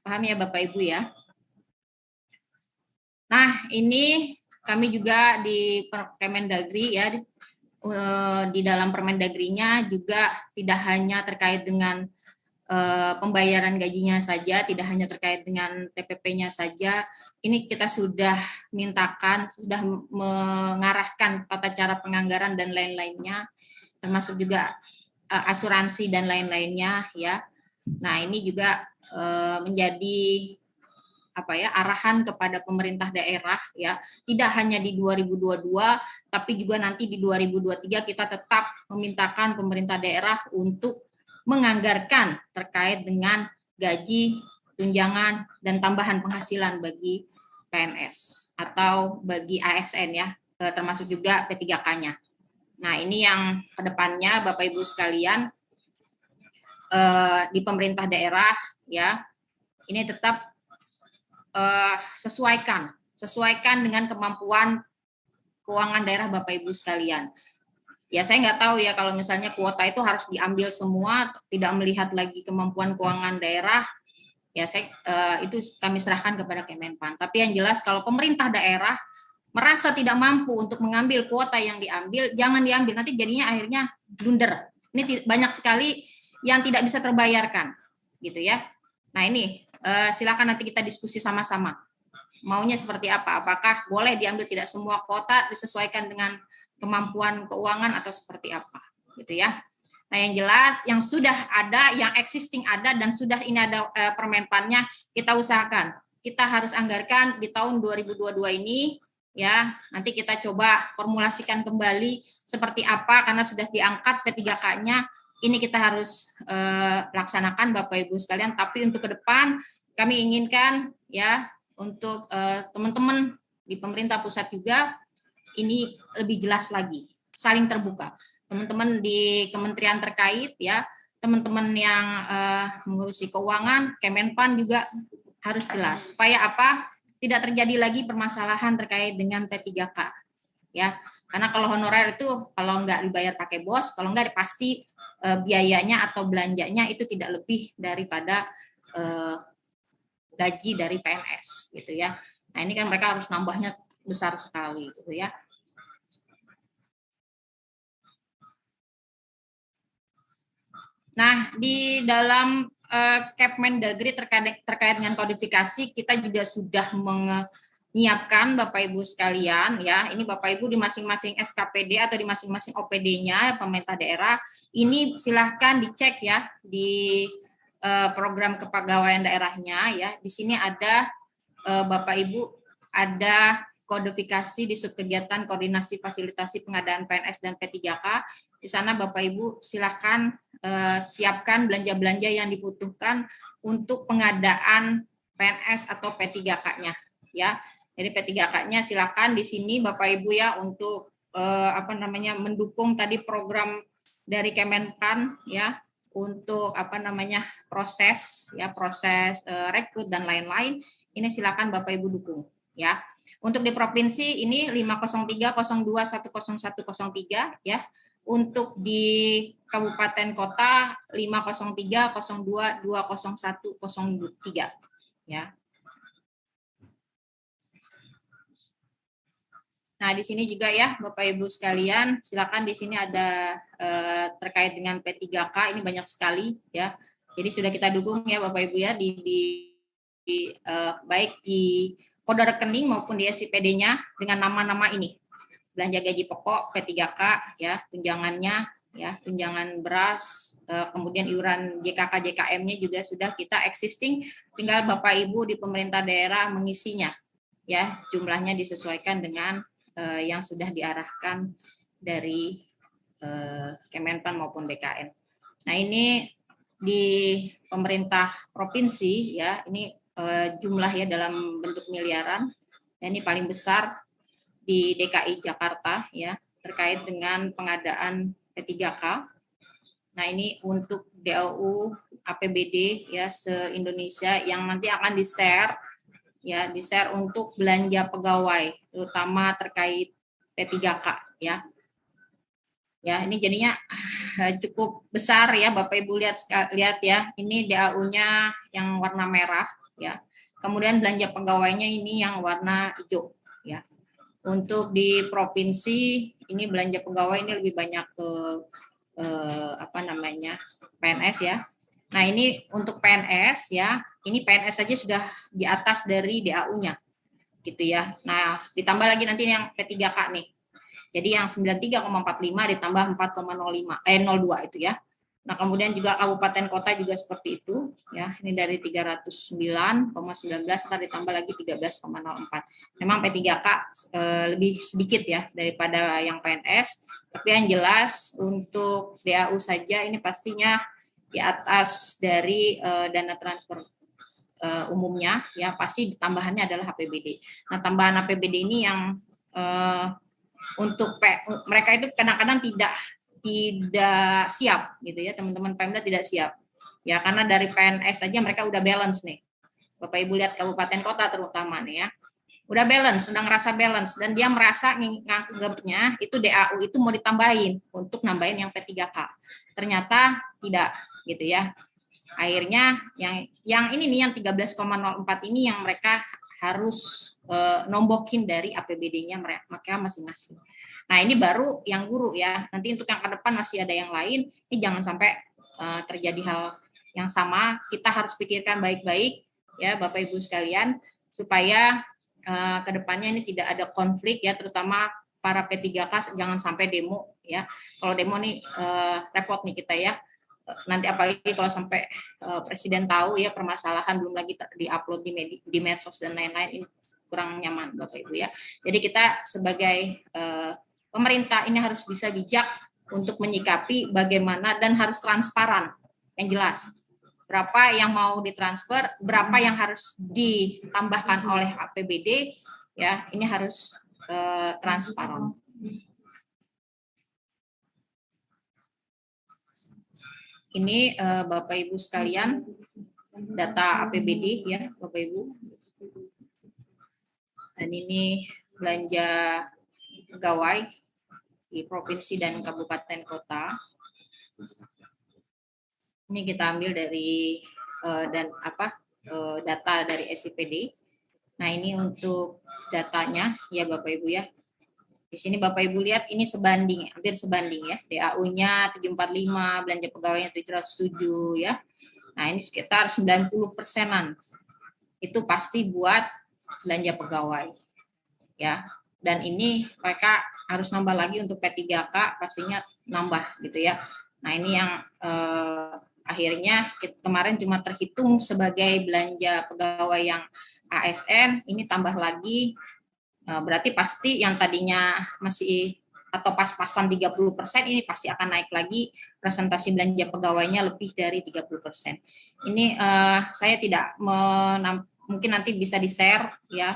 Paham ya Bapak Ibu ya? Nah ini kami juga di Kemendagri ya, di dalam Permendagrinya juga tidak hanya terkait dengan pembayaran gajinya saja, tidak hanya terkait dengan TPP-nya saja. Ini kita sudah mintakan, sudah mengarahkan tata cara penganggaran dan lain-lainnya, termasuk juga asuransi dan lain-lainnya ya. Nah ini juga menjadi arahan kepada pemerintah daerah ya, tidak hanya di 2022 tapi juga nanti di 2023 kita tetap memintakan pemerintah daerah untuk menganggarkan terkait dengan gaji, tunjangan dan tambahan penghasilan bagi PNS atau bagi ASN ya, termasuk juga P3K-nya. Nah, ini yang kedepannya Bapak Ibu sekalian di pemerintah daerah ya, ini tetap sesuaikan dengan kemampuan keuangan daerah Bapak Ibu sekalian. Ya saya nggak tahu ya kalau misalnya kuota itu harus diambil semua, tidak melihat lagi kemampuan keuangan daerah, ya itu kami serahkan kepada Kemenpan. Tapi yang jelas kalau pemerintah daerah merasa tidak mampu untuk mengambil kuota yang diambil, jangan diambil, nanti jadinya akhirnya blunder. Ini banyak sekali yang tidak bisa terbayarkan, gitu ya. Nah ini silakan nanti kita diskusi sama-sama. Maunya seperti apa? Apakah boleh diambil tidak semua kuota disesuaikan dengan kemampuan keuangan atau seperti apa, gitu ya. Nah yang jelas yang sudah ada, yang existing ada dan sudah ini ada Permenpannya, kita usahakan. Kita harus anggarkan di tahun 2022 ini ya. Nanti kita coba formulasikan kembali seperti apa karena sudah diangkat P3K-nya. Ini kita harus laksanakan Bapak Ibu sekalian, tapi untuk ke depan kami inginkan ya untuk teman-teman di pemerintah pusat juga ini lebih jelas lagi, saling terbuka. Teman-teman di kementerian terkait ya, teman-teman yang mengurusi keuangan, Kemenpan juga harus jelas supaya apa? Tidak terjadi lagi permasalahan terkait dengan P3K ya. Karena kalau honorer itu kalau nggak dibayar pakai bos, kalau nggak pasti biayanya atau belanjanya itu tidak lebih daripada gaji dari PNS gitu ya. Nah ini kan mereka harus nambahnya besar sekali gitu ya. Nah, di dalam Kepmendagri terkait dengan kodifikasi, kita juga sudah menyiapkan Bapak Ibu sekalian ya. Ini Bapak Ibu di masing-masing SKPD atau di masing-masing OPD-nya pemerintah daerah, ini silahkan dicek ya di program kepegawaian daerahnya ya. Di sini ada Bapak Ibu ada kodifikasi di subkegiatan koordinasi fasilitasi pengadaan PNS dan P3K. Di sana Bapak Ibu silakan siapkan belanja-belanja yang dibutuhkan untuk pengadaan PNS atau P3K-nya ya. Jadi P3K-nya silakan di sini Bapak Ibu ya untuk mendukung tadi program dari Kemenpan ya untuk proses rekrut dan lain-lain. Ini silakan Bapak Ibu dukung ya. Untuk di provinsi ini 50302100103 ya. Untuk di kabupaten kota 50302200103 ya. Nah, di sini juga ya Bapak Ibu sekalian, silakan di sini ada terkait dengan P3K ini banyak sekali ya. Jadi sudah kita dukung ya Bapak Ibu ya baik di kode rekening maupun di SIPD-nya dengan nama-nama ini. Belanja gaji pokok P3K ya, tunjangannya ya, tunjangan beras, kemudian iuran JKK JKM-nya juga sudah kita existing, tinggal Bapak Ibu di pemerintah daerah mengisinya ya, jumlahnya disesuaikan dengan yang sudah diarahkan dari Kemenpan maupun BKN. Nah, ini di pemerintah provinsi ya, ini jumlah ya dalam bentuk miliaran. Ya, ini paling besar di DKI Jakarta ya terkait dengan pengadaan P3K. Nah, ini untuk DAU APBD ya se-Indonesia yang nanti akan di-share untuk belanja pegawai terutama terkait P3K ya. Ya, ini jadinya cukup besar ya Bapak Ibu lihat ya. Ini DAU-nya yang warna merah ya. Kemudian belanja pegawainya ini yang warna hijau ya. Untuk di provinsi ini belanja pegawai ini lebih banyak ke PNS ya. Nah, ini untuk PNS ya, ini PNS saja sudah di atas dari DAU-nya gitu ya. Nah, ditambah lagi nanti yang P3K nih. Jadi yang 93,45 ditambah 4,02 itu ya. Nah, kemudian juga kabupaten kota juga seperti itu ya. Ini dari 309,19 ntar ditambah lagi 13,04. Memang P3K lebih sedikit ya daripada yang PNS, tapi yang jelas untuk DAU saja ini pastinya di atas dari dana transfer umumnya ya, pasti tambahannya adalah APBD. Nah, tambahan APBD ini yang untuk mereka itu kadang-kadang tidak siap gitu ya, teman-teman Pemda tidak siap ya, karena dari PNS saja mereka udah balance nih. Bapak Ibu lihat kabupaten kota terutama nih ya, udah balance, sudah ngerasa balance, dan dia merasa nganggapnya itu DAU itu mau ditambahin untuk nambahin yang P3K. Ternyata tidak gitu ya. Akhirnya yang ini nih yang 13,04 ini yang mereka harus nombokin dari APBD-nya mereka masing-masing. Nah, ini baru yang guru ya. Nanti untuk yang ke depan masih ada yang lain. Ini jangan sampai terjadi hal yang sama. Kita harus pikirkan baik-baik ya Bapak Ibu sekalian supaya ke depannya ini tidak ada konflik ya, terutama para P3K jangan sampai demo ya. Kalau demo nih repot nih kita ya. Nanti apalagi kalau sampai presiden tahu ya permasalahan belum lagi diupload di medsos dan lain-lain, ini kurang nyaman Bapak Ibu ya. Jadi kita sebagai pemerintah ini harus bisa bijak untuk menyikapi bagaimana dan harus transparan yang jelas. Berapa yang mau ditransfer, berapa yang harus ditambahkan oleh APBD ya, ini harus transparan. Ini Bapak Ibu sekalian data APBD ya Bapak Ibu. Dan ini belanja pegawai di provinsi dan kabupaten kota. Ini kita ambil dari data dari SIPD. Nah, ini untuk datanya ya Bapak Ibu ya. Di sini Bapak Ibu lihat ini sebanding, hampir sebanding ya. DAU-nya 745, belanja pegawainya 707 ya. Nah, ini sekitar 90%-an. Itu pasti buat belanja pegawai. Ya. Dan ini mereka harus nambah lagi untuk P3K, pastinya nambah gitu ya. Nah, ini yang akhirnya kemarin cuma terhitung sebagai belanja pegawai yang ASN, ini tambah lagi. Berarti pasti yang tadinya masih atau pas-pasan 30%, ini pasti akan naik lagi presentasi belanja pegawainya lebih dari 30%. Ini saya tidak mungkin nanti bisa di-share ya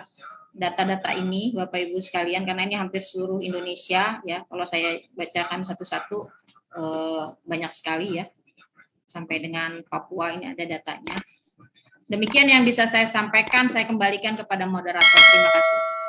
data-data ini Bapak Ibu sekalian, karena ini hampir seluruh Indonesia ya. Kalau saya bacakan satu-satu banyak sekali ya. Sampai dengan Papua ini ada datanya. Demikian yang bisa saya sampaikan, saya kembalikan kepada moderator. Terima kasih.